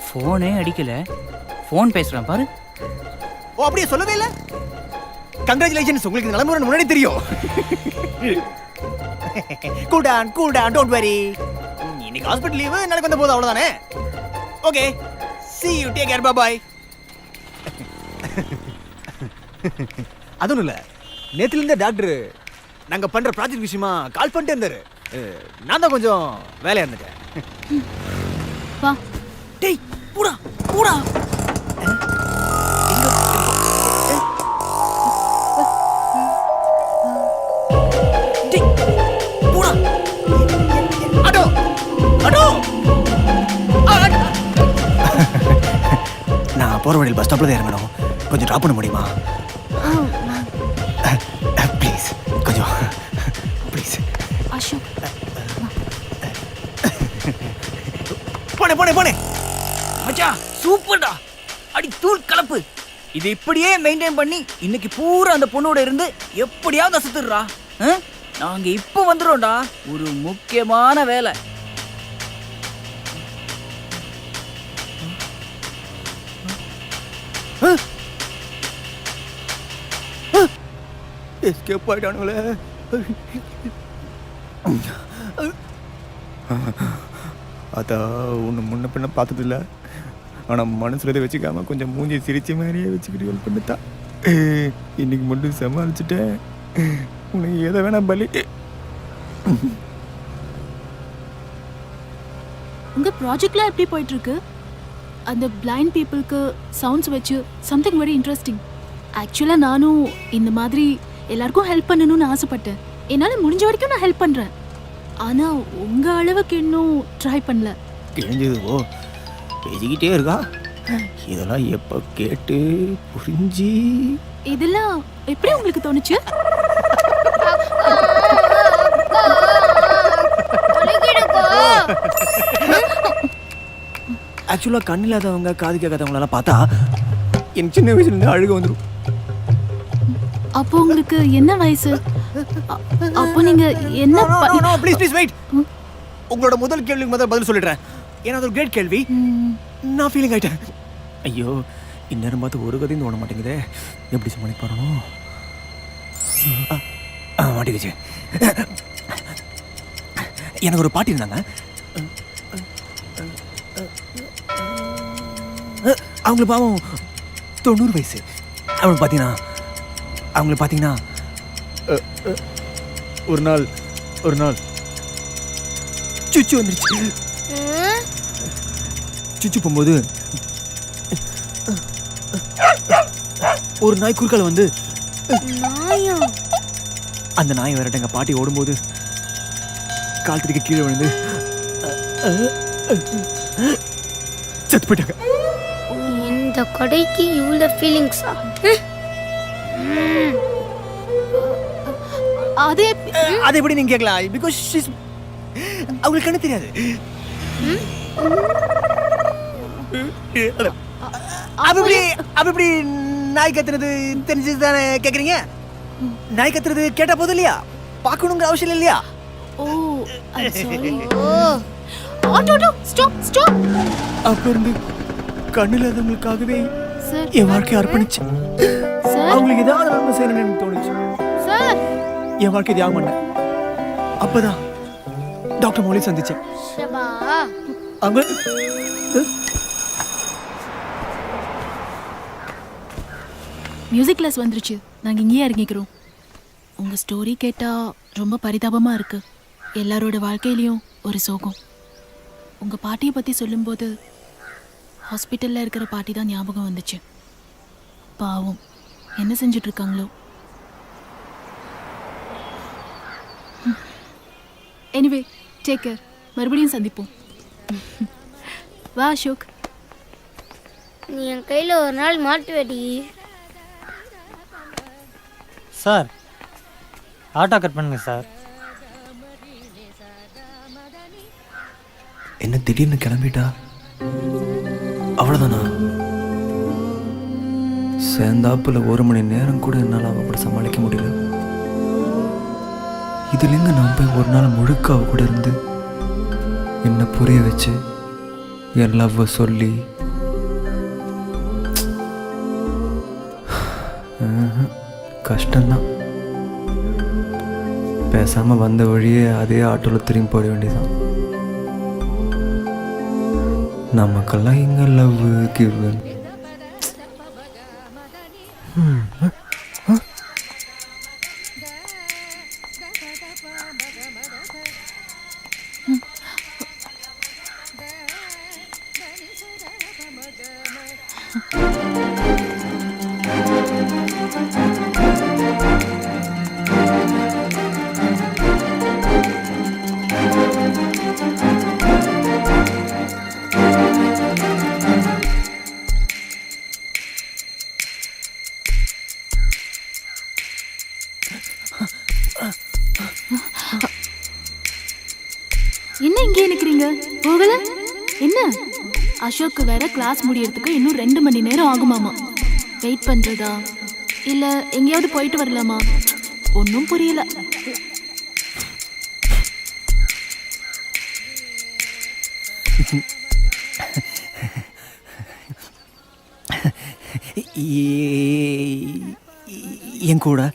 ஃபோனே அடிக்கல, ஃபோன் பேசுறான் பாரு. ஓ அப்படியே சொல்லவே இல்ல. கங்க்ராச்சுலேஷன்ஸ், உங்களுக்கு இந்த நிலைமை முன்னாடி தெரியும். Cool down don't worry. இன்னைக்கு ஹாஸ்பிட்டல் லீவு, நாளைக்கு வந்த போது அவ்வளவுதானே. Okay, see you, take care, bye bye. அதுவும் இல்ல, நேத்துல இருந்த டாக்டர் நாங்க பண்ற ப்ராஜெக்ட் விஷயமா கால் பண்ணிட்டே இருந்தாரு. நான் தான் கொஞ்சம் வேலையா இருந்துட்டேன். வா. டேய் போடா போடா. டேய் போடா. அடோ அடோ நான் போகிற வழியில் பஸ் ஸ்டாப்பில் தான் இறங்கணும். கொஞ்சம் ட்ராப் பண்ண முடியுமா? ப்ளீஸ் கொஞ்சம் ப்ளீஸ். அசோக் போனே மச்சான் சூப்பர்டா. அடி தூள் கலப்பு. இது இப்படியே மெயின்டைன் பண்ணி இன்னைக்கு பூரா அந்த பொண்ணோட இருந்து எப்படியாவது அசத்துடுறா. நாங்க இப்போ வந்துடும்டா. ஒரு முக்கியமான வேலை. எஸ்கேப் ஆயிட்டானுங்களே. அதான் ஒன்று முன்ன பின்ன பார்த்ததில்ல. ஆனால் மனசில் இதை வச்சுக்காம கொஞ்சம் மூஞ்சி சிரிச்ச மாதிரியே வச்சுக்கிட்டு ஹெல்ப் பண்ணிட்டா. இன்னைக்கு மட்டும் சமாளிச்சுட்டேன். உனக்கு எதை வேணா பலி. உங்க ப்ராஜெக்ட்லாம் எப்படி போயிட்டு இருக்கு? அந்த பிளைண்ட் பீப்புளுக்கு சவுண்ட்ஸ் வச்சு சம்திங் வெரி இன்ட்ரெஸ்டிங். ஆக்சுவலாக நானும் இந்த மாதிரி எல்லாருக்கும் ஹெல்ப் பண்ணணும்னு ஆசைப்பட்டேன். என்னால் முடிஞ்ச வரைக்கும் நான் ஹெல்ப் பண்ணுறேன். ஆனால் உங்கள் அளவுக்கு இன்னும் ட்ரை பண்ணல. கிழிஞ்சது ஓ பேசிக்கிட்டே இருக்கா. இதெல்லாம் எப்போ கேட்டு புரிஞ்சு இதெல்லாம் எப்படி உங்களுக்கு தோணுச்சு? ஆக்சுவலாக கண் இல்லாதவங்க காது கேட்காதவங்களெல்லாம் பார்த்தா எனக்கு சின்ன வயசுலேருந்து அழுக வந்துடும். அப்போ உங்களுக்கு என்ன வயசு? அப்போ நீங்க என்ன ப்ளீஸ் ப்ளீஸ் வெயிட். உங்களோட முதல் கேள்விக்கு முதல் பதில் சொல்லிடுறேன். ஏன்னா அது ஒரு கிரேட் கேள்வி. நான் ஃபீலிங் ஆயிட்டேன். ஐயோ இந்நேரம் பார்த்து ஒரு கதையும் தோண மாட்டேங்குதே. எப்படி சமாளிப்பாரோ? மாட்டிக்கிச்சு. எனக்கு ஒரு பாட்டி இருந்தாங்க. அவங்களுக்கு பாவம் 90 வயசு. அவங்களுக்கு பார்த்தீங்கன்னா ஒரு நாள் சுச்சு வந்துருச்சு. சுச்சு போகும்போது ஒரு நாய் குறுக்கால வந்து அந்த நாய் வரட்ட எங்க பாட்டி ஓடும்போது கால் தடிக்க கீழே விழுந்து செத்து போயிட்டாங்க. இந்த கடைக்கு இவ்வளோ ஃபீலிங்ஸா? அது எப்படி நீங்க கேட்கலாம்? பிகாஸ் அவங்களுக்கு கண்ணு தெரியாது. அப்படி நாய் கத்துறது தெரிஞ்சு தானே கேக்குறீங்க? நாய் கத்துறது கேட்டா போதும் இல்லையா? பார்க்கணுங்கிற அவசியம் இல்லையா? ஓ சாரி. Auto stop. அப்ப இருந்து கண்ணு இல்லாதவங்களுக்காகவே என் வாழ்க்கையை அர்ப்பணிச்சேன். அவங்களுக்கு ஏதாவது நன்மை செய்யணும்னு எனக்கு தோணுச்சு. என் வாழ்க்கை தியாகம் பண்ணேன். அப்பதான் டாக்டர் மௌலி சந்திச்சேன். அவங்க மியூசிக் கிளாஸ் வந்துருச்சு. நாங்கள் இங்கேயே இறங்கிக்கிறோம். உங்கள் ஸ்டோரி கேட்டால் ரொம்ப பரிதாபமாக இருக்கு. எல்லாரோட வாழ்க்கையிலையும் ஒரு சோகம். உங்கள் பாட்டியை பற்றி சொல்லும்போது ஹாஸ்பிட்டலில் இருக்கிற பாட்டி தான் ஞாபகம் வந்துச்சு. பாவம் என்ன செஞ்சுட்டு இருக்காங்களோ. Anyway take care. மறுபடியும் சந்திப்போம். வா அசோக். நீ என் கையில் ஒரு நாள் மாட்டுவேடி. சார் ஆட்டோ கட் பண்ணுங்க சார். என்ன திடீர்னு கிளம்பிட்டா? அவ்வளோதானா? சேர்ந்தாப்புல 1 மணி நேரம் கூட என்னால் அவ கூட சமாளிக்க முடியல. இதுலேருந்து நான் போய் ஒரு நாள் முழுக்க அவ கூட இருந்து என்னை புரிய வச்சு என் லவ்வை சொல்லி கஷ்டம்தான். பேசாமல் வந்த வழியே அதே ஆட்டோவில் திரும்பி போட வேண்டியதான். நமக்கெல்லாம் இங்கே லவ் கிவன். என்ன இங்கே நிக்கிறீங்க? போகல? என்ன? அசோக்கு வேற கிளாஸ் முடியறதுக்கு இன்னும் 2 மணி நேரம் ஆகுமாமா. வெயிட் பண்றதா இல்ல எங்கேயாவது போயிட்டு வரலாமா? ஒன்றும் புரியல. என் கூட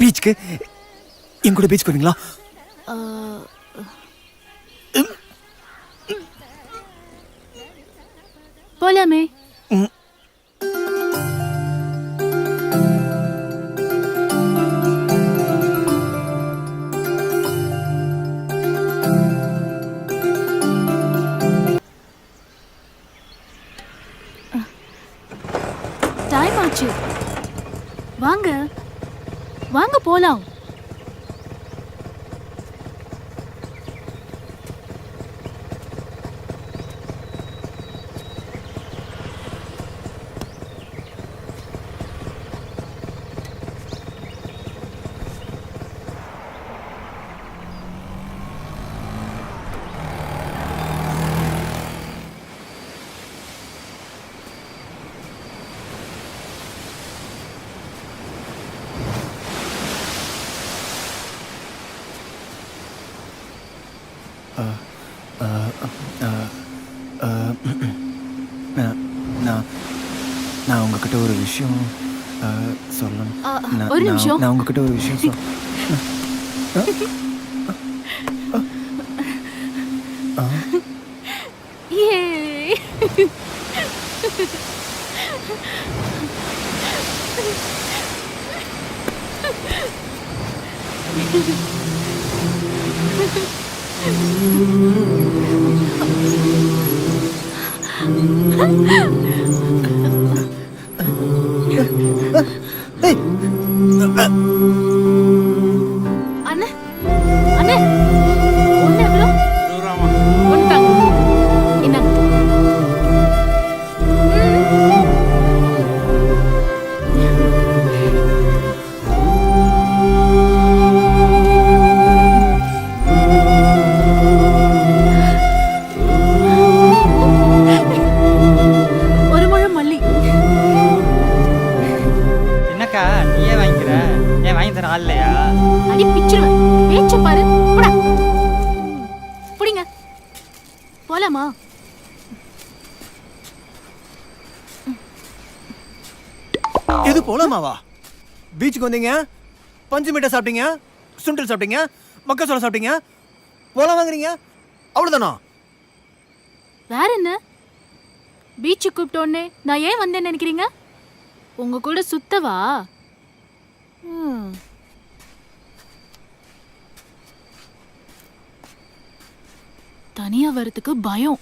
பீச்சுக்கு என் கூட பீச்சுக்கு வரீங்களா? போலாமே. டைம் ஆச்சு. வாங்க வாங்க போலாம். நான் உங்ககிட்ட ஒரு விஷயம் சொல்லணும். ஒரு நிமிஷம். நான் உங்ககிட்ட ஒரு விஷயம் அண்ணே அண்ணே ஒண்ணு எவ்வளோ? ஒன்றாங்க. என்னங்க? ஒரு முழம் மல்லி. என்னக்கா நீயே வாங்கிக்கிற? ஏன் வாங்கி தர ஆள் இல்லையா? அடி பிச்சிருவேன். பேச்ச பாரு. போடா. புடிங்க. போலாமா? எது போலாமாவா? பீச்சுக்கு வந்தீங்க, பஞ்சு மீட்டை சாப்பிட்டீங்க, சுண்டல் சாப்பிட்டீங்க, மக்காச்சோளம் சாப்பிட்டீங்க, போலாம் வாங்குறீங்க, அவ்வளோதானா? வேற என்ன? பீச்சுக்கு கூப்பிட்டோன்னே நான் ஏன் வந்தேன்னு நினைக்கிறீங்க? உங்க கூட சுத்தவா? தனியா வரதுக்கு பயம்.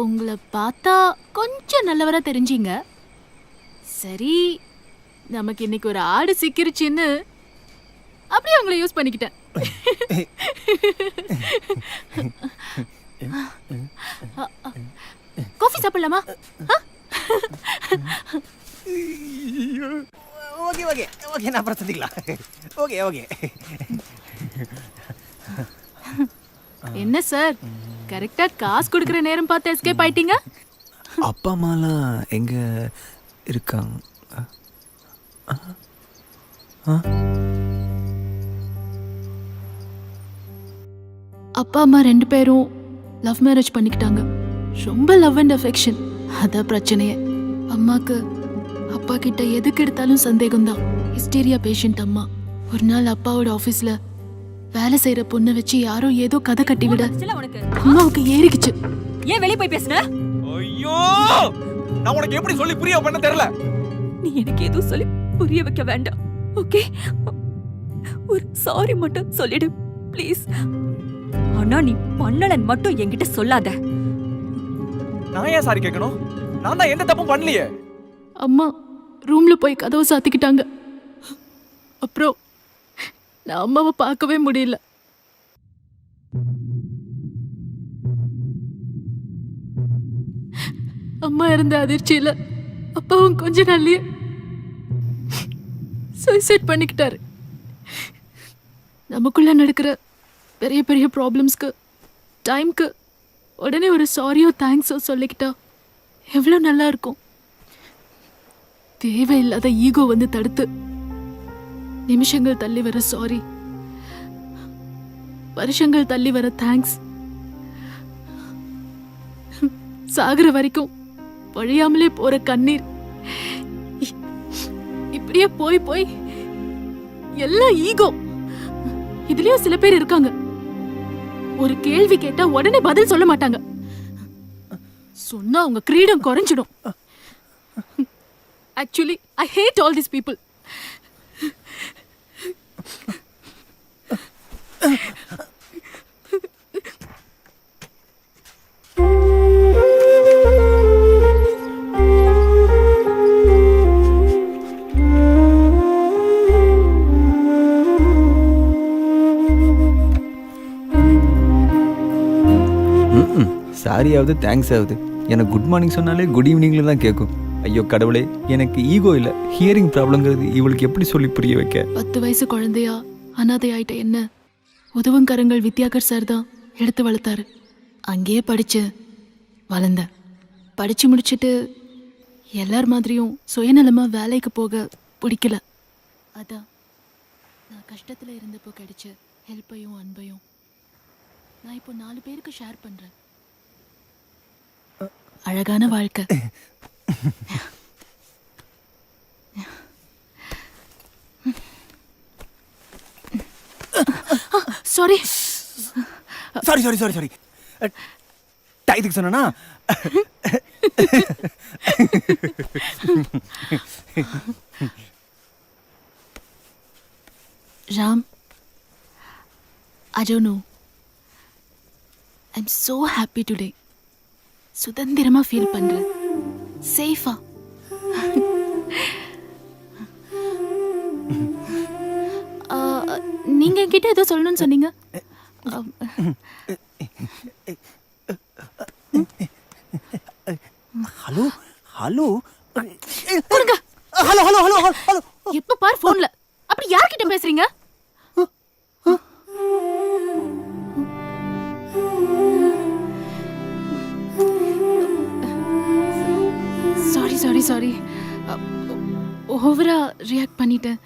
உங்களை பார்த்தா கொஞ்சம் நல்லவரா தெரிஞ்சீங்க. சரி, நமக்கு இன்னைக்கு ஒரு ஆடு சிக்கிருச்சுன்னு அப்படியே உங்களை யூஸ் பண்ணிக்கிட்டேன். காஃபி சாப்பிடலாமா? ஓகே ஓகே ஓகே, நான் அப்புறம் சந்திக்கலாம். Okay okay. என்ன சார், கரெக்டா காசு கொடுக்குற நேரம் பார்த்து எஸ்கேப் ஆயிட்டீங்க? அப்பா அம்மாலாம் எங்க இருக்காங்க? அப்பா அம்மா 2 பேரும் லவ் மேரேஜ் பண்ணிக்கிட்டாங்க. ரொம்ப லவ் அண்ட் அஃபெக்ஷன். அதான் பிரச்சனையே. அம்மாக்கு அப்பா கிட்ட எதுக்கு எடுத்தாலும் சந்தேகம்தான். ஹிஸ்டீரியா பேஷண்ட் அம்மா. ஒரு நாள் அப்பாவோட ஆஃபீஸ்ல வேலை செய்யற பொண்ணை வச்சு யாரோ ஏதோ கதை கட்டி விட அம்மாவுக்கு ஏறிக்குச்சு. ஏன் வெளிய போய் பேசுன? ஐயோ, நான் உனக்கு எப்படி சொல்லி புரிய பண்ண தெரியல. நீ எனக்கு எதுவும் சொல்லி புரிய வைக்க வேண்டாம். ஓகே, ஒரு சாரி மட்டும் சொல்லிடு ப்ளீஸ். ஆனா நீ பண்ணலன்னு மட்டும் என்கிட்ட சொல்லாத. நான் ஏன் சாரி கேட்கணும்? நான் தான் எந்த தப்பும் பண்ணலையே. அம்மா ரூம்ல போய் கதவை சாத்திக்கிட்டாங்க. அப்புறம் நான் அம்மாவை பார்க்கவே முடியல. அம்மா இருந்த அதிர்ச்சியில அப்பாவும் கொஞ்ச நாள்லயே சூசைட் பண்ணிக்கிட்டாரு. நமக்குள்ள நடக்கிற பெரிய பெரிய ப்ராப்ளம்ஸ்க்கு டைம்க்கு உடனே ஒரு சாரியோ தேங்க்ஸோ சொல்லிக்கிட்டா எவ்வளோ நல்லா இருக்கும். தேவையில்லாத ஈகோ வந்து தடுத்து நிமிஷங்கள் தள்ளி வர சாரி, வருஷங்கள் தள்ளி வர தேங்க்ஸ், சாகுற வரைக்கும் வழியாமலே போற கண்ணீர், இப்படியே போய் போய் எல்லாம் ஈகோ. இதுலயும் சில பேர் இருக்காங்க, ஒரு கேள்வி கேட்டா உடனே பதில் சொல்ல மாட்டாங்க. சொன்னா அவங்க கிரீடம் குறைஞ்சிடும். Actually, I hate all these people. சாரியாவது தேங்க்ஸ் ஆகுது. எனக்கு குட் மார்னிங் சொன்னாலே குட் ஈவினிங்ல தான் கேட்கும். ஐயோ கடவுளே, எனக்கு ஈகோ இல்லை, ஹியரிங் ப்ராப்ளங்கிறது இவளுக்கு எப்படி சொல்லி புரிய வைக்க? 10 வயசு குழந்தையா அனாதை ஆயிட்ட என்ன உதவுங்கரங்கள் வித்யாகர் சார் தான் எடுத்து வளர்த்தாரு. அங்கேயே படிச்சு வளர்ந்தேன். படிச்சு முடிச்சுட்டு எல்லார் மாதிரியும் சுயநலமா வேலைக்கு போக பிடிக்கல. அதான் நான் கஷ்டத்துல இருந்தப்போ கிடைச்ச ஹெல்ப்பையும் அன்பையும் நான் இப்போ 4 பேருக்கு ஷேர் பண்றேன். அழகான வாழ்க்கை. Sorry sorry sorry sorry sorry டைத்துக்கு சொன்னா Ram, I don't know. I'm so happy today. சுதந்திரமா ஃபீல் பண்றேன், சேஃபா. நீங்க என்கிட்ட ஏதோ சொல்லணும்னு சொன்னீங்க. Hello hello hello hello hello hello. எப்ப பார் போன்ல. அப்படி யார்கிட்ட பேசுறீங்க? சாரி சாரி சாரி, ஓவரா ரியாக்ட் பண்ணிட்டேன்.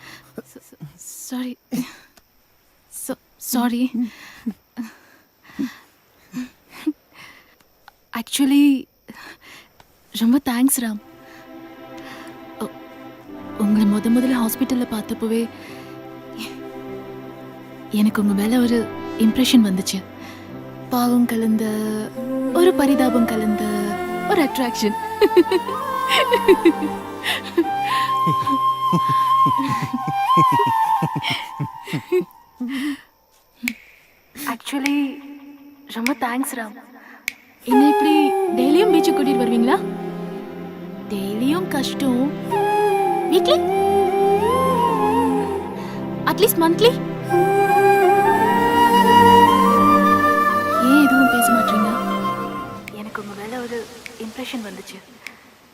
Sorry sorry. ஆக்சுவலி ரொம்ப தேங்க்ஸ் ராம். உங்களை முதல்ல ஹாஸ்பிட்டலில் பார்த்தப்பவே எனக்கு உங்கள் மேலே ஒரு இம்ப்ரெஷன் வந்துச்சு. பாவம் கலந்த ஒரு பரிதாபம் கலந்த ஒரு அட்ராக்ஷன். ஆக்சுவலி ரொம்ப தேங்க்ஸ் ராம். என்ன இப்படி டெய்லியும் பீச்சுக்கு கூட்டிட்டு வருவீங்களா? டெய்லியும் கஷ்டம். Weekly at least monthly. ஏன் எதுவும் பேச மாட்டீங்க? எனக்கு உங்க மேல ஒரு இம்ப்ரெஷன் வந்துச்சு.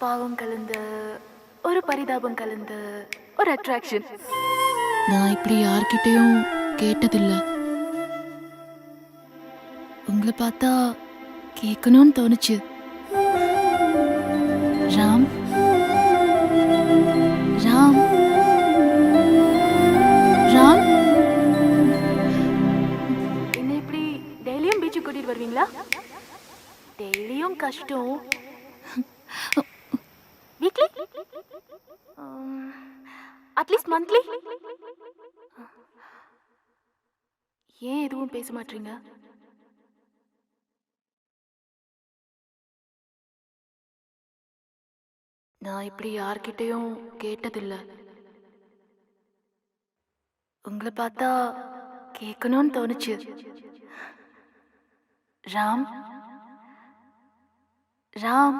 பாவம் கலந்த ஒரு பரிதாபம் கலந்த ஒரு அட்ராக்ஷன். நான் இப்படி யார்கிட்டயும் கேட்டதில்லை. உங்களை பார்த்தா கேட்கணும்னு தோணுச்சு. ராம் ராம் ராம், என்ன இப்படி டெய்லியும் பீச்சுக்கு கூட்டிட்டு வருவீங்களா? டெய்லியும் கஷ்டம். Weekly at least monthly. ஏன் எதுவும் பேச மாட்டீங்க? நான் இப்படி யார்கிட்டயும் கேட்டதில்லை. உங்களை பார்த்தா கேட்கணும்னு தோணுச்சு. ராம் ராம்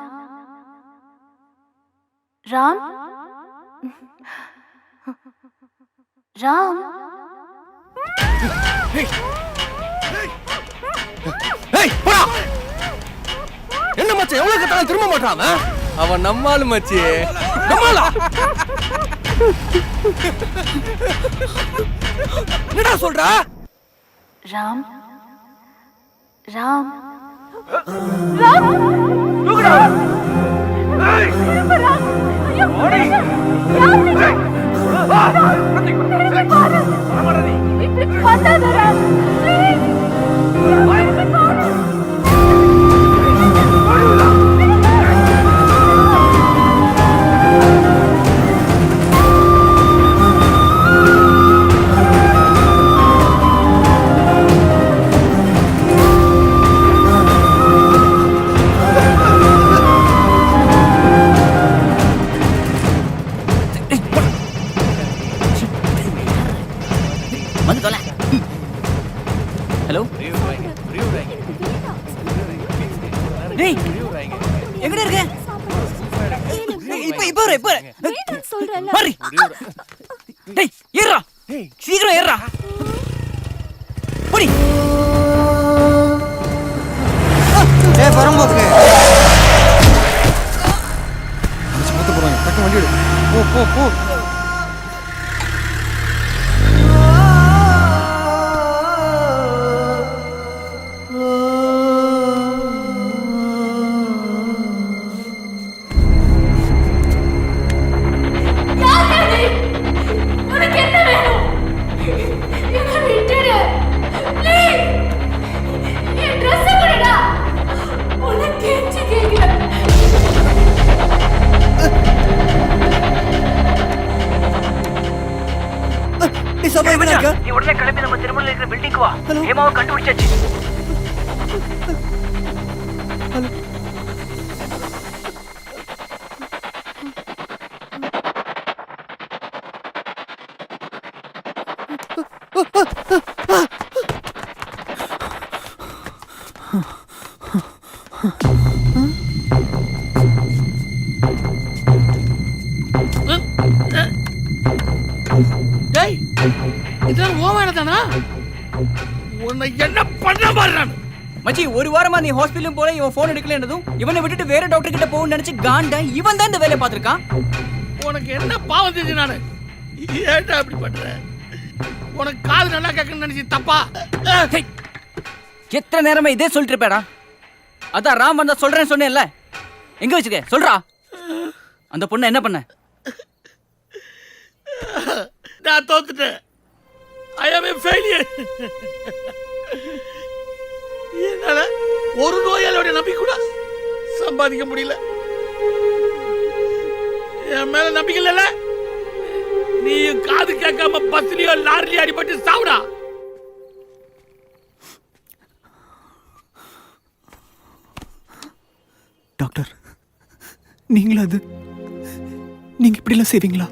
ராம் ராம் என்ன மச்சான் எவ்வளவு கட்டாலும் திரும்ப மாட்டான் அவன் நம்மாலும் மச்சி நம்மாலா என்னடா சொல்றா ராம் ராம் ஹலோ டேய் எங்கடா இருக்க இப்ப சொல்றேன்ல மாறி டேய் ஏறா சீக்கிரம் ஏறா போடி ஏய் பரம்போக்கு பார்த்து போறாங்க டக்கு வண்டி எடு போ போ போ நீ உடனே கிளம்பி நம்ம திருமணம் இருக்கிற பில்டிங்க்கு வா ஹேமாவை கண்டுபிடிச்சாச்சு டேய் இதெல்லாம் ஓவானதானா உன்னை என்ன பண்ண பாரு மச்சி ஒரு வாரமா நீ ஹாஸ்பிடலும் போல இவன் போன் எடுக்கலன்றதும் இவனை விட்டுட்டு வேற டாக்டர் கிட்ட போகணும்னு நினைச்சு காண்டா இவன் தான் இந்த வேலையை பார்த்திருக்கான். உனக்கு என்ன பாவம் செஞ்சு நானு ஏன்டா அப்படி பண்ற உனக்கு காது நல்லா கேட்கணும்னு நினைச்சு தப்பா எத்தனை நேரமா இதே சொல்லிட்டு இருப்பேடா. அதான் ராம் வந்தா சொல்றேன்னு சொன்னேன்ல எங்க வச்சுக்க சொல்றா. அந்த பொண்ணை என்ன பண்ண? நான் தோத்துட்டேன். ஐ ஆம் a failure. என்னால ஒரு நோயாளியோட நம்பிக்கை கூட சம்பாதிக்க முடியல. என் மேல நம்பிக்கை இல்ல. நீ காது கேட்காம பஸ்லயோ லாரிலயோ அடிபட்டு சாவுடா. டாக்டர் நீங்களா அது நீங்க இப்படிலாம் செய்வீங்களா?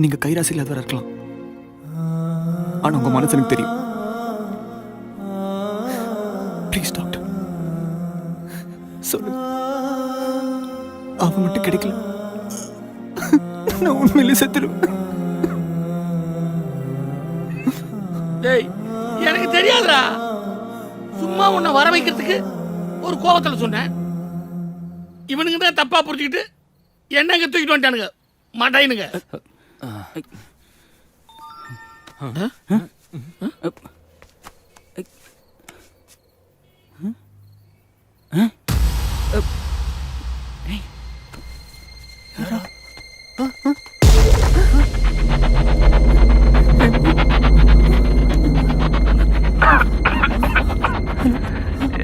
நீங்க கைராசி இல்லாதவரா இருக்கலாம், ஆனா உங்க மனசு எனக்கு தெரியும். ப்ளீஸ் டாக்டர் சொல்லுங்க, அவன் மட்டும் கிடைக்கல நான் உண்மையிலே செத்துருவேன். டேய் எனக்கு தெரியாதுடா. சும்மா உன்னை வர வைக்கிறதுக்கு ஒரு கோபத்துல சொன்னேன். இவனுங்க தான் தப்பா புரிஞ்சுக்கிட்டு என்னங்க தூக்கிட்டு வந்துட்டானுங்க மாட்டாயினுங்க.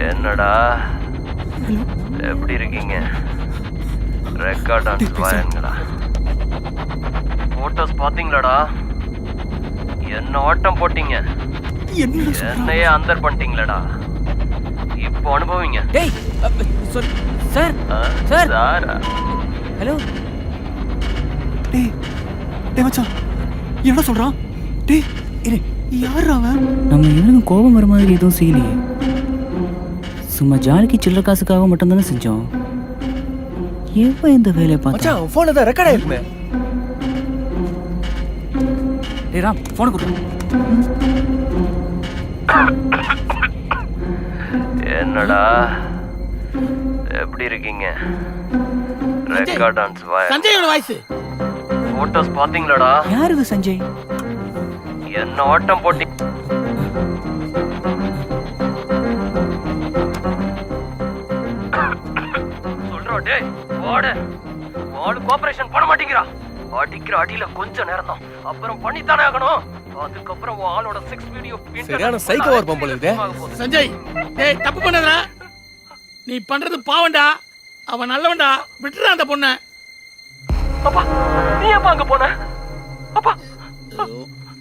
என்னடா எப்படி இருக்கீங்க? ரெக்கார்ட் ஆன் வாயன்களா? போட்டோஸ் பாத்தீங்களாடா? என்ன ஆட்டம் போட்டீங்க, என்னையே அந்தர் பண்ணிட்டீங்களடா. இப்போ அனுபவிங்க. டேய் சார் சார் சாரா ஹலோ. டேய் டேய் மச்சான் என்ன சொல்றான்? டேய் இரு யார் அவன்? நம்ம இவனுக்கு கோபம் வர மாதிரி எதுவும் செய்யலையே. சும்மா ஜாலிக்கு சில்லற காசுக்காக மட்டும் தானே செஞ்சோம். எப்போ இந்த வேலையை பார்த்தா? மச்சான் ஃபோன்ல தான் ரெக்கார்ட் ஆயிருக்குமே. டேய் ராம் ஃபோன் கொடு. என்னடா எப்படி இருக்கீங்க? ரெக்கார்ட் டான்ஸ் சஞ்சயோட வாய்ஸ். போட்டோஸ் பாத்தீங்களாடா? யார் இது சஞ்சய்? என்ன ஆட்டம் போட்டி சொல்றோம். டேய் வாடு வாடு கோஆபரேஷன் பண்ண மாட்டேங்கிறா. அடிக்கிற அடியில கொஞ்ச நேரம் தான், அப்புறம் பண்ணித்தானே ஆகணும். அதுக்கப்புறம் ஆளோட 6 வீடியோ சரியான சைக்கோ இருப்பான் போல இது. சஞ்சய் டேய் தப்பு பண்ணாதடா. நீ பண்றது பாவண்டா. அவன் நல்லவன்டா. விட்டுறா அந்த பொண்ணை. அப்பா நீ ஏப்பா அங்க போன? அப்பா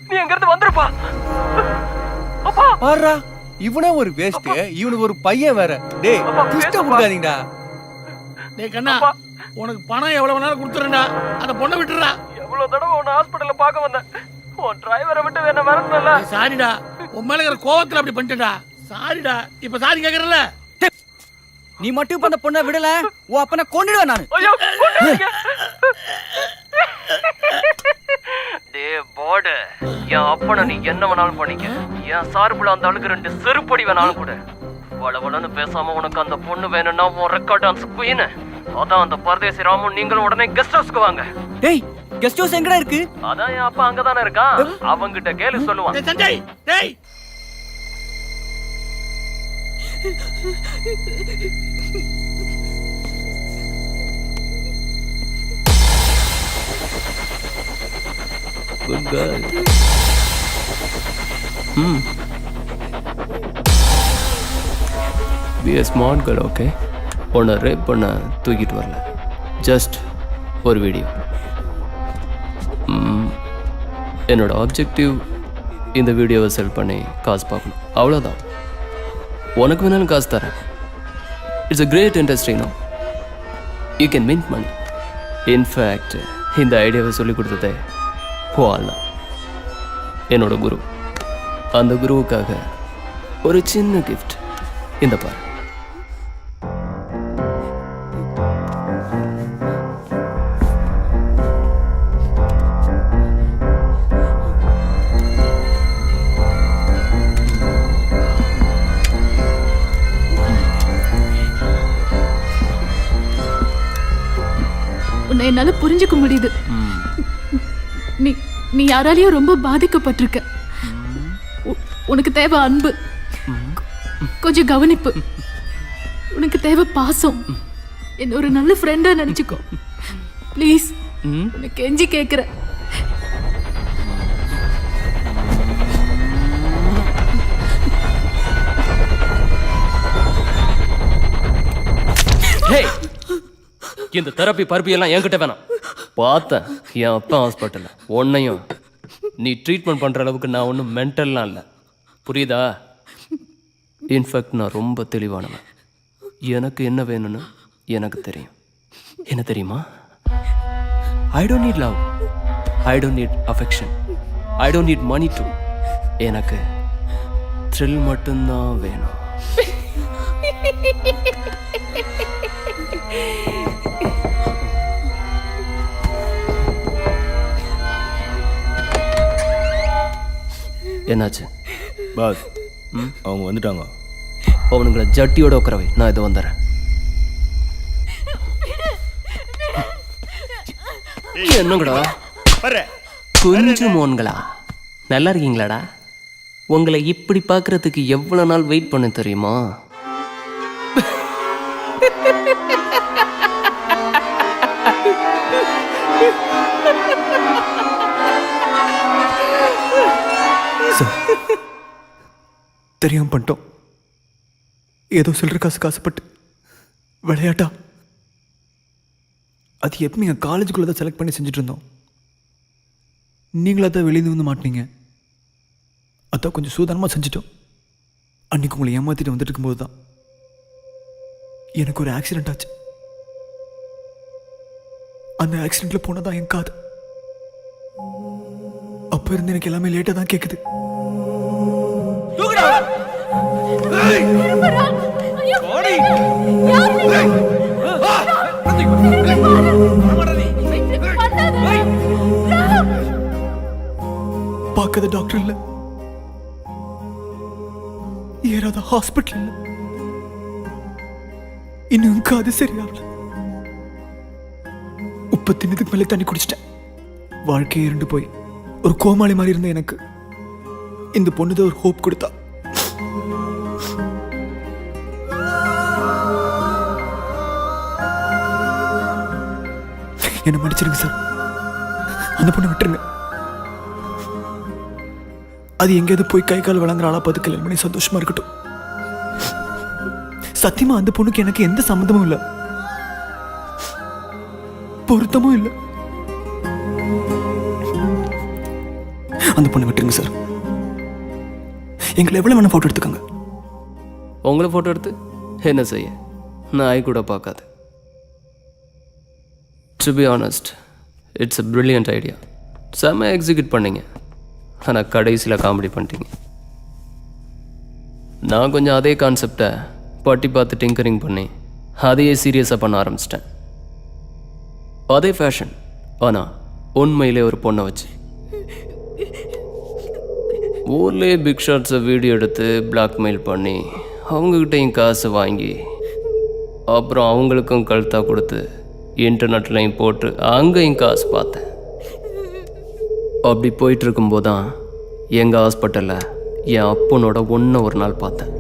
நீ எங்க இருந்து வந்திருப்பா? அப்பா பாருடா இவனே ஒரு வேஸ்ட், இவனுக்கு ஒரு பையன் வேற. டேய் ட்விஸ்ட் கொடுக்காதீங்கடா. டேய் கண்ணா உனக்கு பணம் எவ்வளவு வேணாலும் கொடுத்துறேன்டா. அந்த பொண்ணை விட்டுறா. எவ்வளவு தடவை உன்னை ஹாஸ்பிடல்ல பார்க்க வந்தேன். உன் டிரைவரை விட்டு என்ன மறந்துடல. சாரிடா, உன் மேல இருக்கிற கோவத்துல அப்படி பண்ணிட்டேன்டா. சாரிடா. இப்ப சாரி கேக்குறல. நீ மட்டும் இப்ப அந்த பொண்ணை விடல, ஓ அப்பனை கொன்னுடுவேன் நானு. ஐயோ டேய் போடு, என் அப்பனை நீ என்ன வேணாலும் பண்ணிக்க. என் சார்புல அந்த ஆளுக்கு 2 செருப்படி வேணாலும் கூட. வளவளன்னு பேசாம உனக்கு அந்த பொண்ணு வேணும்னா உன் ரெக்கார்ட் டான்ஸ் குயின். அதான் அந்த பரதேசி ராமும் நீங்களும் உடனே கெஸ்ட் ஹவுஸ்க்கு வாங்க. டேய் கெஸ்ட் ஹவுஸ் எங்கடா இருக்கு? அதான் என் அப்பா அங்கதானே இருக்கான். அவங்கிட்ட கேளு சொல்லுவான். டேய் சஞ்சய் டேய். Good girl. Be a smart girl, okay? உன்னை ரேப் பண்ண தூக்கிட்டு வரல, ஜஸ்ட் ஒரு வீடியோ. என்னோட ஆப்ஜெக்டிவ் இந்த வீடியோவை செல் பண்ணி காசு பார்க்கணும், அவ்வளோதான். உனக்கு வேணாலும் காசு தரேன். It's a great industry now. You can mint money. In fact இந்த ஐடியாவை சொல்லி கொடுத்ததே போகல என்னோட குரு. அந்த குருவுக்காக ஒரு சின்ன கிஃப்ட் இந்த பாரு. உன்னை என்னால புரிஞ்சுக்க முடியுது. நீ நீ யாராலையும் ரொம்ப பாதிக்கப்பட்டிருக்க. உனக்கு தேவை அன்பு, கொஞ்சம் கவனிப்பு. உனக்கு தேவை பாசம். என்ன ஒரு நல்ல ஃப்ரெண்டா நினைச்சுக்கோ ப்ளீஸ். உனக்கு கெஞ்சி கேட்கிறேன். இந்த தெரப்பி பருப்பி எல்லாம் என்கிட்ட வேணாம். பார்த்தேன் என் அப்பா ஹாஸ்பிட்டலில் உன்னையும். நீ ட்ரீட்மெண்ட் பண்ணுற அளவுக்கு நான் ஒன்றும் மென்டல்லாம் இல்லை, புரியுதா? இன்ஃபேக்ட் நான் ரொம்ப தெளிவானவன். எனக்கு என்ன வேணும்னு எனக்கு தெரியும். என்ன தெரியுமா? I don't need love, I don't need affection, I don't need money too. எனக்கு த்ரில் மட்டும்தான் வேணும். என்னாச்சு பாஸ்? அவங்க வந்துட்டாங்க. அவனுங்களை ஜட்டியோட உட்காரவை, நான் இதை வந்துடுறேன். என்னங்கடா கொஞ்சம் மோன்களா, நல்லா இருக்கீங்களாடா? உங்களை இப்படி பார்க்கறதுக்கு எவ்வளோ நாள் வெயிட் பண்ண தெரியுமா? தெரியாம பண்ணிட்டோம். ஏதோ சில்லற காசு காசுப்பட்டு விளையாட்டா அது எப்போ எங்கள் காலேஜுக்குள்ளே தான் செலக்ட் பண்ணி செஞ்சுட்டு இருந்தோம். நீங்களா தான் வெளியே வந்து மாட்டினீங்க. அதான் கொஞ்சம் சூதானமாக செஞ்சிட்டோம். அன்றைக்கி உங்களை ஏமாற்றிட்டு வந்துட்டு இருக்கும்போது தான் எனக்கு ஒரு ஆக்சிடெண்ட் ஆச்சு. அந்த ஆக்சிடெண்ட்டில் போனதான் என் காது. அப்போ இருந்து எனக்கு எல்லாமே லேட்டாக தான் கேட்குது. பார்க்காத டாக்டர் இல்ல, ஏறாத ஹாஸ்பிட்டல் இல்ல, இன்னும் காது சரியாகல. உப்பு தின்னதுக்கு மேலே தண்ணி குடிச்சிட்டேன். வாழ்க்கையை இருண்டு போய் ஒரு கோமாளி மாதிரி இருந்த எனக்கு இந்த பொண்ணுதான் ஒரு ஹோப் கொடுத்தா. என்ன மன்னிச்சிருங்க சார், அந்த பொண்ணை விட்டுருங்க. அது எங்கேயாவது போய் கை கால் வழங்குற ஆளா பார்த்து கல்யாணம் பண்ணி சந்தோஷமா இருக்கட்டும். சத்தியமா அந்த பொண்ணுக்கு எனக்கு எந்த சம்மந்தமும் இல்லை, பொருத்தமும் இல்லை. அந்த பொண்ணை விட்டுருங்க சார். எங்களை எவ்வளவு வேணா போட்டோ எடுத்துக்கோங்க. உங்களை ஃபோட்டோ எடுத்து என்ன செய்ய? நான் கூட பார்க்காது. To be honest, it's a brilliant idea. செம்ம எக்ஸிக்யூட் பண்ணீங்க. ஆனால் கடைசியில் காமெடி பண்ணிட்டீங்க. நான் கொஞ்சம் அதே கான்செப்டை பட்டி பார்த்து டிங்கரிங் பண்ணி அதையே சீரியஸாக பண்ண ஆரம்பிச்சிட்டேன். அதே ஃபேஷன், ஆனால் உண்மையிலே ஒரு பொண்ணை வச்சு ஊர்லேயே பிக் ஷாட்ஸை வீடியோ எடுத்து பிளாக்மெயில் பண்ணி அவங்கக்கிட்டையும் காசு வாங்கி அப்புறம் அவங்களுக்கும் கழுத்தாக கொடுத்து இன்டர்நெட்லையும் போட்டு அங்கேயும் காசு பார்த்தேன். அப்படி போயிட்டுருக்கும்போது தான் எங்கள் ஹாஸ்பிட்டலில் என் அப்பனோட ஒன்று ஒரு நாள் பார்த்தேன்.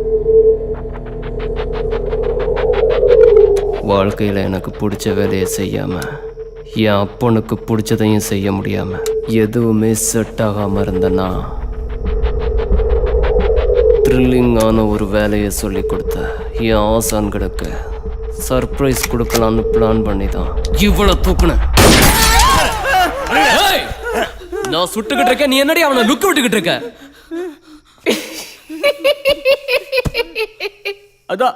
வாழ்க்கையில் எனக்கு பிடிச்ச வேலையை செய்யாமல் என் அப்பனுக்கு பிடிச்சதையும் செய்ய முடியாமல் எதுவுமே செட் ஆகாமல் இருந்தேன்னா த்ரில்லிங்கான ஒரு வேலையை சொல்லி கொடுத்த என் ஆசான்களுக்கு சர்ப்ரைஸ் கொடுக்கலான்னு பிளான் பண்ணி தான் இவ்வளோ தூக்குனேன். நான் சுட்டுக்கிட்டு இருக்கேன், நீ என்னடி அவனை லுக்கு விட்டுக்கிட்டு இருக்க? அதான்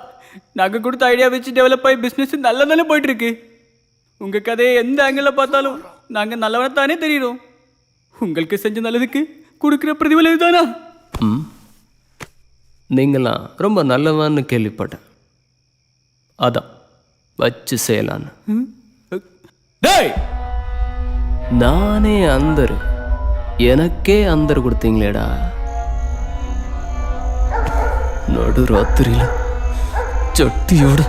நாங்கள் கொடுத்த ஐடியா வச்சு டெவலப் ஆகி பிஸ்னஸ் நல்லா தானே போயிட்டு இருக்கு. உங்கள் கதையை எந்த ஆங்கிளில் பார்த்தாலும் நாங்கள் நல்லவனை தானே தெரியுறோம். உங்களுக்கு செஞ்ச நல்லதுக்கு கொடுக்குற பிரதிபலன் இதுதானா? நீங்களாம் ரொம்ப நல்லவன்னு கேள்விப்பட்டேன், அதான் வச்சு செய்யலான்னு. நானே அந்தர், எனக்கே அந்தர் கொடுத்தீங்களேடா. நடு ராத்திரியில் சட்டியோடு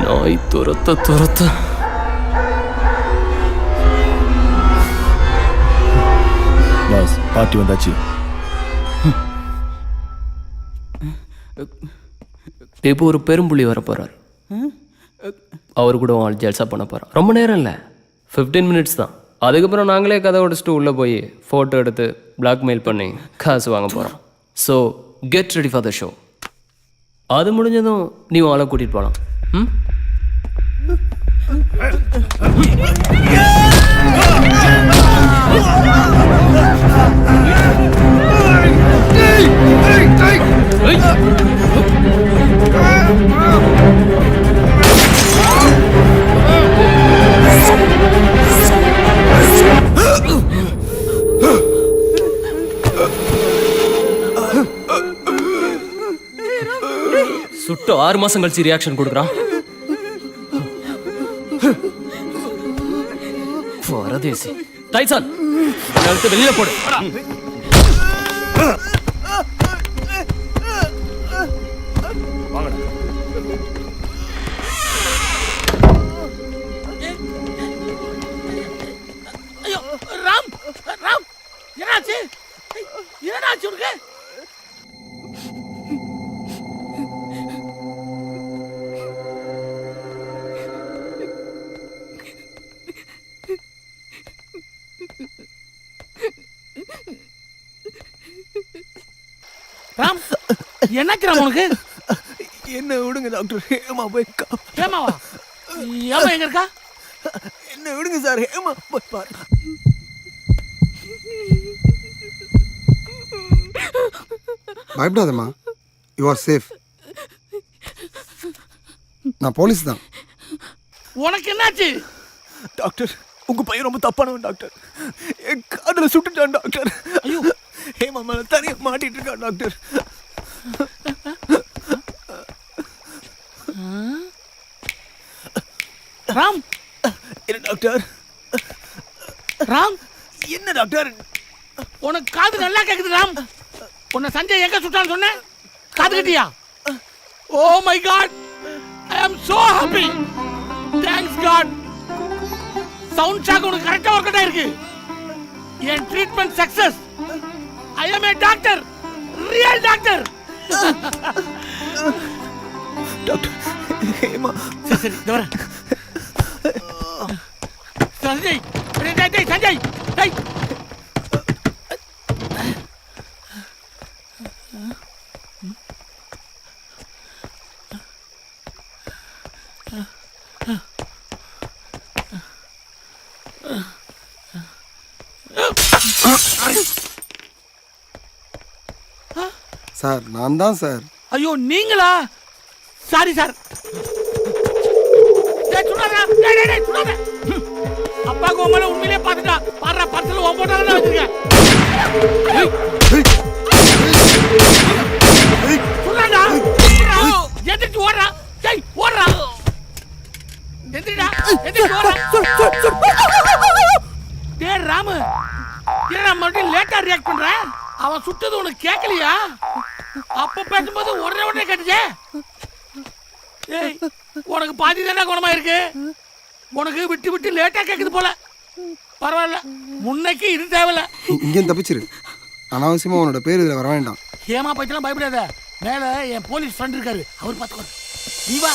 நாய் துரத்த துரத்த பார்ட்டி வந்தாச்சு. இப்போ ஒரு பெரும்புள்ளி வர போறார். அவர் கூட ஆள் ஜல்சா பண்ண போகிறோம். ரொம்ப நேரம் இல்லை, 15 மினிட்ஸ் தான். அதுக்கப்புறம் நாங்களே கதை உடச்சிட்டு உள்ளே போய் ஃபோட்டோ எடுத்து பிளாக்மெயில் பண்ணி காசு வாங்க போகிறோம். So get ready for the show. அது முடிஞ்சதும் நீ ஆளை கூட்டிகிட்டு போகலாம். சுட்டு 6 மாசம் கழிச்சு ரியாக்ஷன் கொடுக்குறான். பரதேசி டைசன், வெளியில போடு. ஐயோ ராம், ராம் என்னாச்சு? என்னாச்சு உனக்கு? ராம் என்னாச்சு ராம் உனக்கு? என்ன விடுங்க டாக்டர், ஹேமா போய் ஹேமாவா? ஹேமா எங்க இருக்கா? என்ன விடுங்க சார், ஹேமா போய் பாரு. பயப்படாதம்மா, யூ ஆர் சேஃப். நான் போலீஸ் தான். உனக்கு என்னாச்சு? டாக்டர், உங்க பையன் ரொம்ப தப்பானவன் டாக்டர். என் காதல சுட்டுட்டான் டாக்டர். ஐயோ, ஹேமா மேல தனியா மாட்டிட்டு இருக்கான் டாக்டர். ராம் என்ன டாக்டர்? ராம் என்ன டாக்டர்? உனக்கு காது நல்லா கேக்குது ராம். உன்னை சஞ்சய் எங்க சுட்டான்னு சொன்ன? காது கட்டியா? Oh my god, I am so happy. Thanks god. Sound shock உனக்கு கரெக்டா ஒர்க் அவுட் ஆயிருக்கு. என் treatment success. I am a doctor, real doctor. Doctor Hema. சரி இதோ வரேன். சஞ்சய், டேய் சஞ்சய், டேய். சார் நான் தான் சார். ஐயோ நீங்களா? Sorry sir. டேய் சுடாதடா, டேய் சுடாத. அப்பாக்கு உங்களை உண்மையிலே பாத்துட்டா. பாறா பர்சல் ஓ போட்டால வச்சிருக்க. சுடாதடா. எந்திரிச்சு ஓடுறா. டேய் ஓடுறா. எந்திரிடா. எந்திரிச்சு ஓடுறா. டேய் ராமு, ஏன் மறுபடியும் லேட்டா ரியாக்ட் பண்ற? அவன் சுட்டது உனக்கு கேட்கலையா? அப்ப பேசும்போது உடனே கேட்டுச்சே. ஏய் உனக்கு பாதி தானே குணமா இருக்கு. உனக்கு விட்டு விட்டு லேட்டா கேக்குது போல. பரவாயில்ல, முன்னைக்கு இது தேவையில்ல. இங்கேயும் தப்பிச்சிரு. அனாவசியமா உன்னோட பேர் இதுல வர வேண்டாம். ஏமா பத்திலாம் பயப்படாத. மேல என் போலீஸ் ஃப்ரெண்ட் இருக்காரு, அவர் பாத்துக்கோ. நீ வா.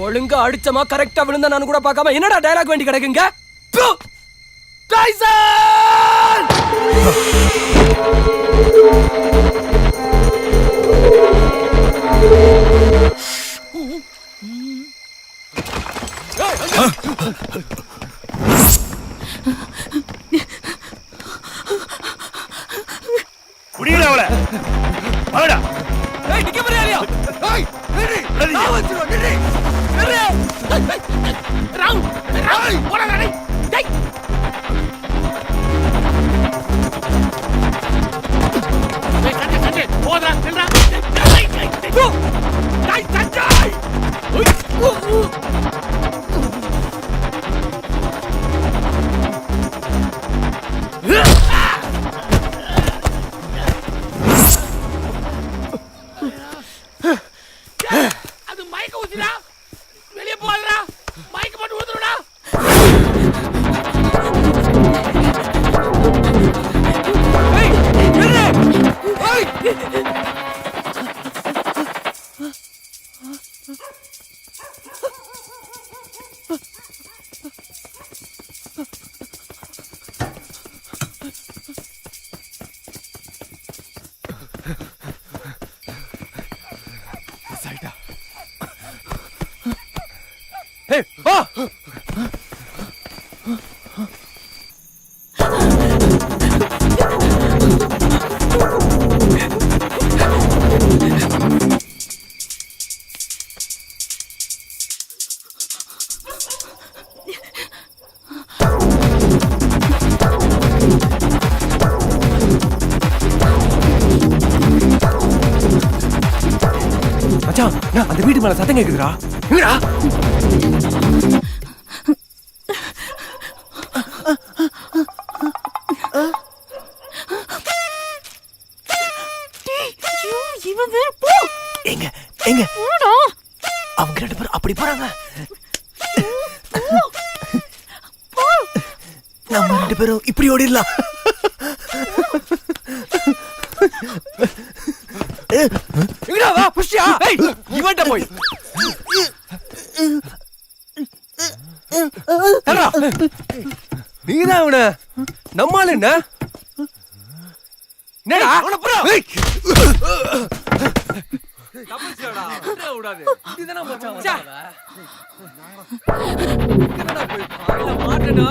ஒழுங்கா அடிச்சமா கரெக்டா விழுந்தா நான் கூட பார்க்காம என்னடா டயலாக் வேண்டி கிடக்குங்க? டைசன்! புடிடா அவளை. வாடா. ஏய் நிக்க முடியலையா? ஏய் நில்லு. நான் வச்சிரோ நில்லு. நில்லு. ராம் போடா டேய். டேய் சஞ்சய் போடா நில்றா. டேய் சஞ்சய். அது மைக்க ஊத்திடா. வெளியே போகாதடா. மைக்க போட்டு ஊத்துறடா. ஏய் நில்லு. ஏய் ஏய் வா. மச்சான், அந்த வீட்டு மேல சத்தம் கேக்குதுடா. எங்கடா? இவன் வேற போ. எங்க எங்க போடா. அவங்க ரெண்டு பேரும் அப்படி போறாங்க. நம்ம ரெண்டு பேரும் இப்படி ஓடிடலாம். எங்கடா வா புஷ்யா. ஏய் இவன்ட்ட போய் நீதான் அவன நம்மால என்ன என்னடா அவன புறா. தப்பிச்சடா விடாதே. இதுதான மச்சான் வந்தாவ. என்னடா போய் பாயில மாட்டடா.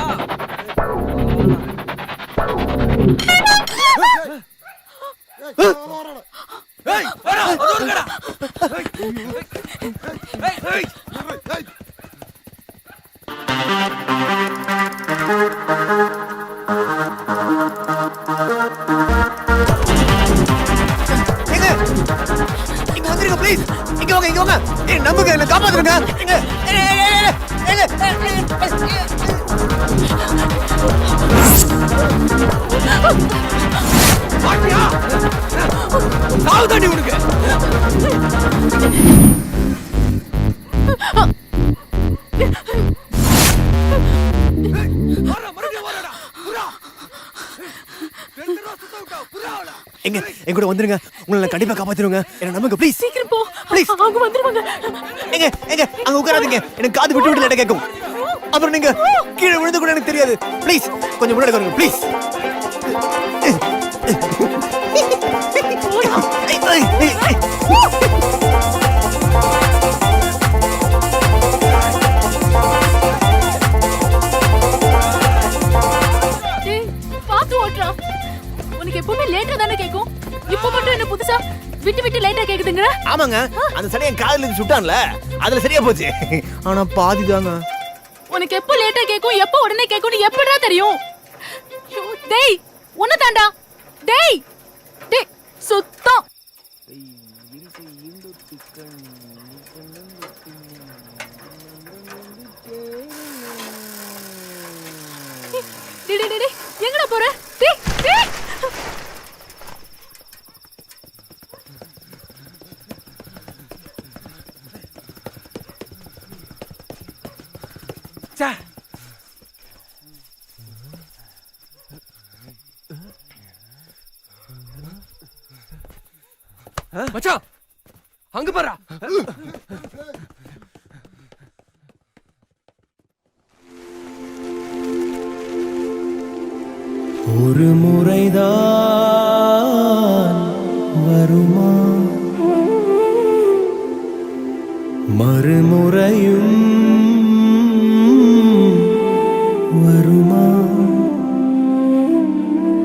ஏய் வரா ஓடுங்கடா. ஏய் இங்க வந்துருங்க ப்ளீஸ். இங்க வாங்க இங்க வாங்க. ஏய் நம்புங்க என்ன காப்பாத்துங்க. மாட்டியா? சாவு தண்ணி உனக்கு. எங்க என் கூட வந்துருங்க. உங்களை கண்டிப்பா காப்பாத்திடுங்க. என்ன நம்புங்க ப்ளீஸ். சீக்கிரம் போ. ப்ளீஸ். அவங்க வந்துருவாங்க. எங்க எங்க அங்க உட்காராதீங்க. எனக்கு காது விட்டு விட்டு லேட்டா கேட்கும். அப்புறம் நீங்க கீழே விழுந்து கூட எனக்கு தெரியாது. ப்ளீஸ் கொஞ்சம் முன்னாடி வாங்க ப்ளீஸ். பாத்து ஓட்றா. உனக்கு எப்பவுமே லேட்டா தானே கேக்கும். இப்போ மட்டும் என்ன புதுசா விட்டு விட்டு லேட்டா கேக்குதுங்கற? ஆமாங்க. அந்த சடைய காதுல இருந்து சுட்டான்ல. அதுல சரியா போச்சு. ஆனா பாதி தாங்க. உனக்கு எப்போ லேட்டா கேக்கும் எப்போ உடனே கேக்கும்னு எப்படிடா தெரியும்? டேய் உன்ன தாண்டா. டேய் டேய் சுத்தம். டேய் எங்கடா போற? டேய் டேய் சா மச்சான் அங்க பாரா. ஒரு முறைதான் வருமா மறுமுறையும் வருமா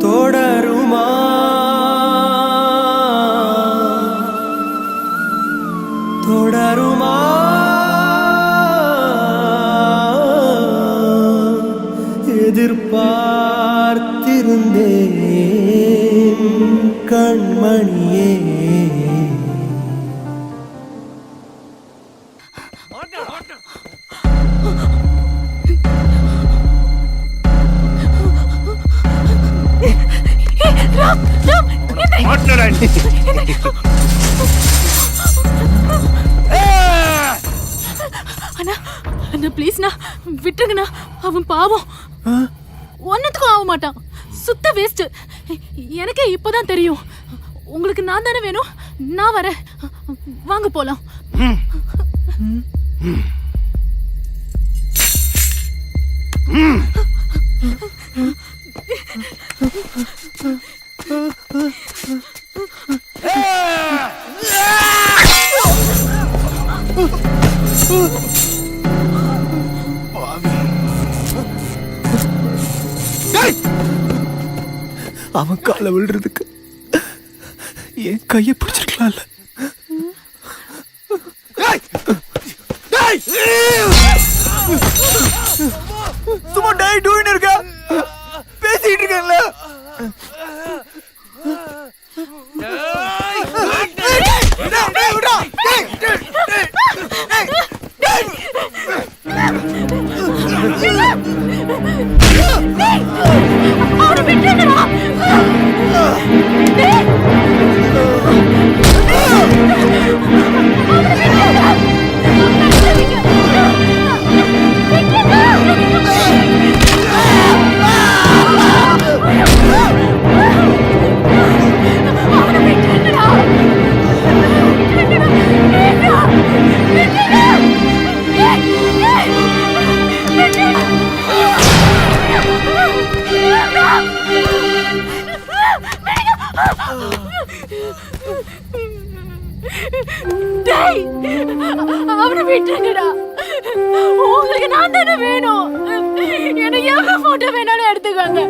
தொடருமா தொடருமா எதிர்பார்த்திருந்தேன் கண்மணியே. அண்ணா அண்ணா ப்ளீஸ்ண்ணா விட்டுருங்கண்ணா. அவன் பாவம் ஒன்னத்துக்கும் ஆக மாட்டான். சுத்த வேஸ்ட். எனக்கே இப்போதான் தெரியும். உங்களுக்கு நான் தானே வேணும். நான் வரேன். வாங்க போலாம். அவன் காலை விழுறதுக்கு என் கையை பிடிச்சிருக்கலாம்ல. சும்மா டேய் டூயின்னு இருக்க பேசிட்டு இருக்கேன்ல. அவனை விட்டுருங்கடா. உங்களுக்கு நான் தானே வேணும். எனக்கு எவ்வளவு போட்டோ வேணாலும் எடுத்துக்கோங்க.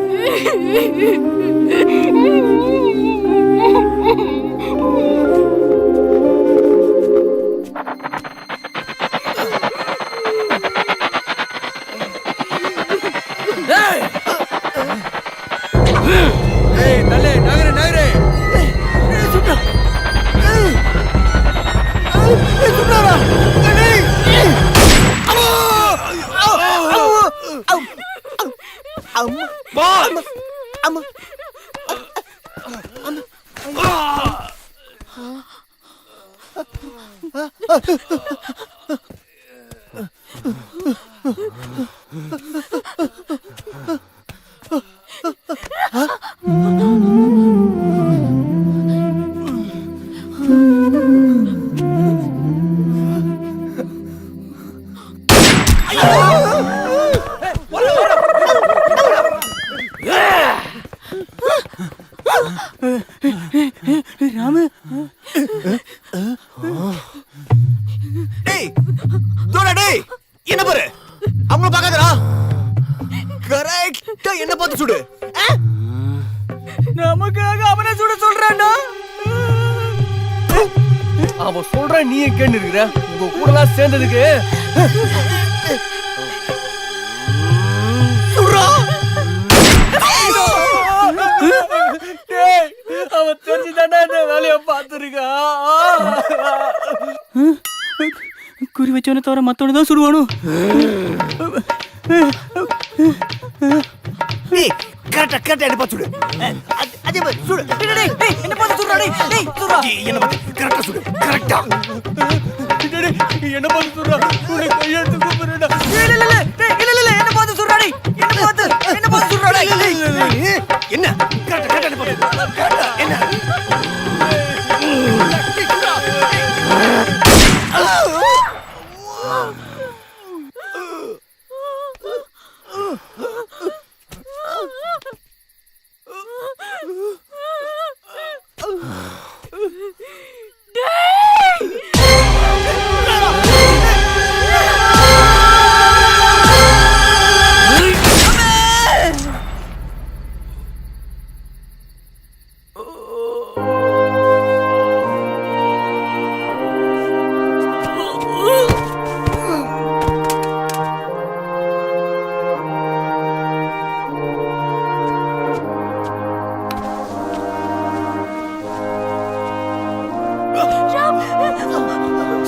நகரு ராமு டேய் தோடா டேய் என்ன பாரு அவங்கள பார்க்காதடா கரெக்ட்டா என்ன பார்த்து சுடு நமக்காக அவனை சுட சொல்றான்டா. அவன் சொல்றான் நீ கேட்டு இருக்கிற உங்க கூடலாம் சேர்ந்ததுக்கு அவன் தெரிஞ்சுதானே இந்த வேலையை பார்த்துருக்கான். குறி வச்சவனை தவிர மத்தவனை தான் சுடுவானோ. கரெக்டா என்ன பார்த்து சுடு அதே மாதிரி சுடு என்ன பார்த்து சுடுறா டேய் சுடுறா என்ன பார்த்து கரெக்டா சுடு கரெக்டா என்ன பார்த்து சொல்றா உன்னை கையெழுத்து கூப்பிடுறா. இல்ல என்ன பார்த்து சுடுறா டேய் என்ன பார்த்து சுடுறா டேய் என்ன கரெக்டா என்ன பார்த்து என்ன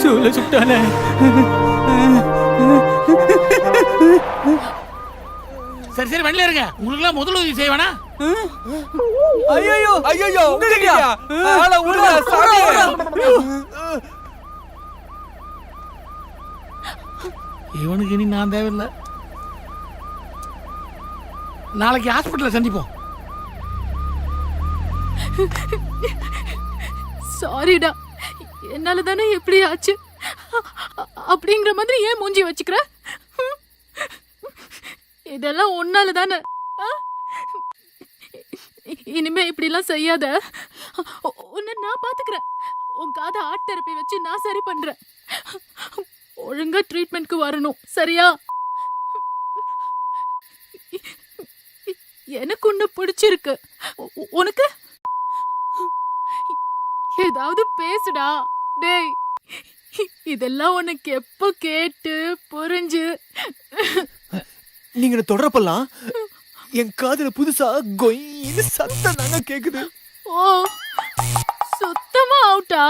சூழ சுட்டானே. சரி சரி வண்டியில இருங்க. உங்களுக்குலாம் முதல் உதவி செய்வானா? ஐயோ ஐயோ ஆள விடுடா சாமி. இவனுக்கு இனி நான் தேவையில்லை. நாளைக்கு ஹாஸ்பிட்டல்ல சந்திப்போம். சாரிடா, என்னால தானே எப்படி ஆச்சு அப்படிங்கிற மாதிரி ஏன் மூஞ்சி வச்சுக்கிற? இதெல்லாம் ஒன்னால தானே. இனிமே இப்படிலாம் செய்யாத. உன்னை நான் பாத்துக்கிறேன். உன் காதை ஆர்ட் தெரப்பி வச்சு நான் சரி பண்றேன். ஒழுங்கா ட்ரீட்மெண்ட்க்கு வரணும், சரியா? எனக்கு உன்னை பிடிச்சிருக்கு. உனக்கு ஏதாவது பேசுடா டேய். இதெல்லாம் உனக்கு எப்போ கேட்டு புரிஞ்சு? நீங்க தொடரப்பெல்லாம் என் காதுல புதுசா கொய்னு சத்தம் தாங்க கேக்குது. ஓ, சுத்தமா அவுட்டா?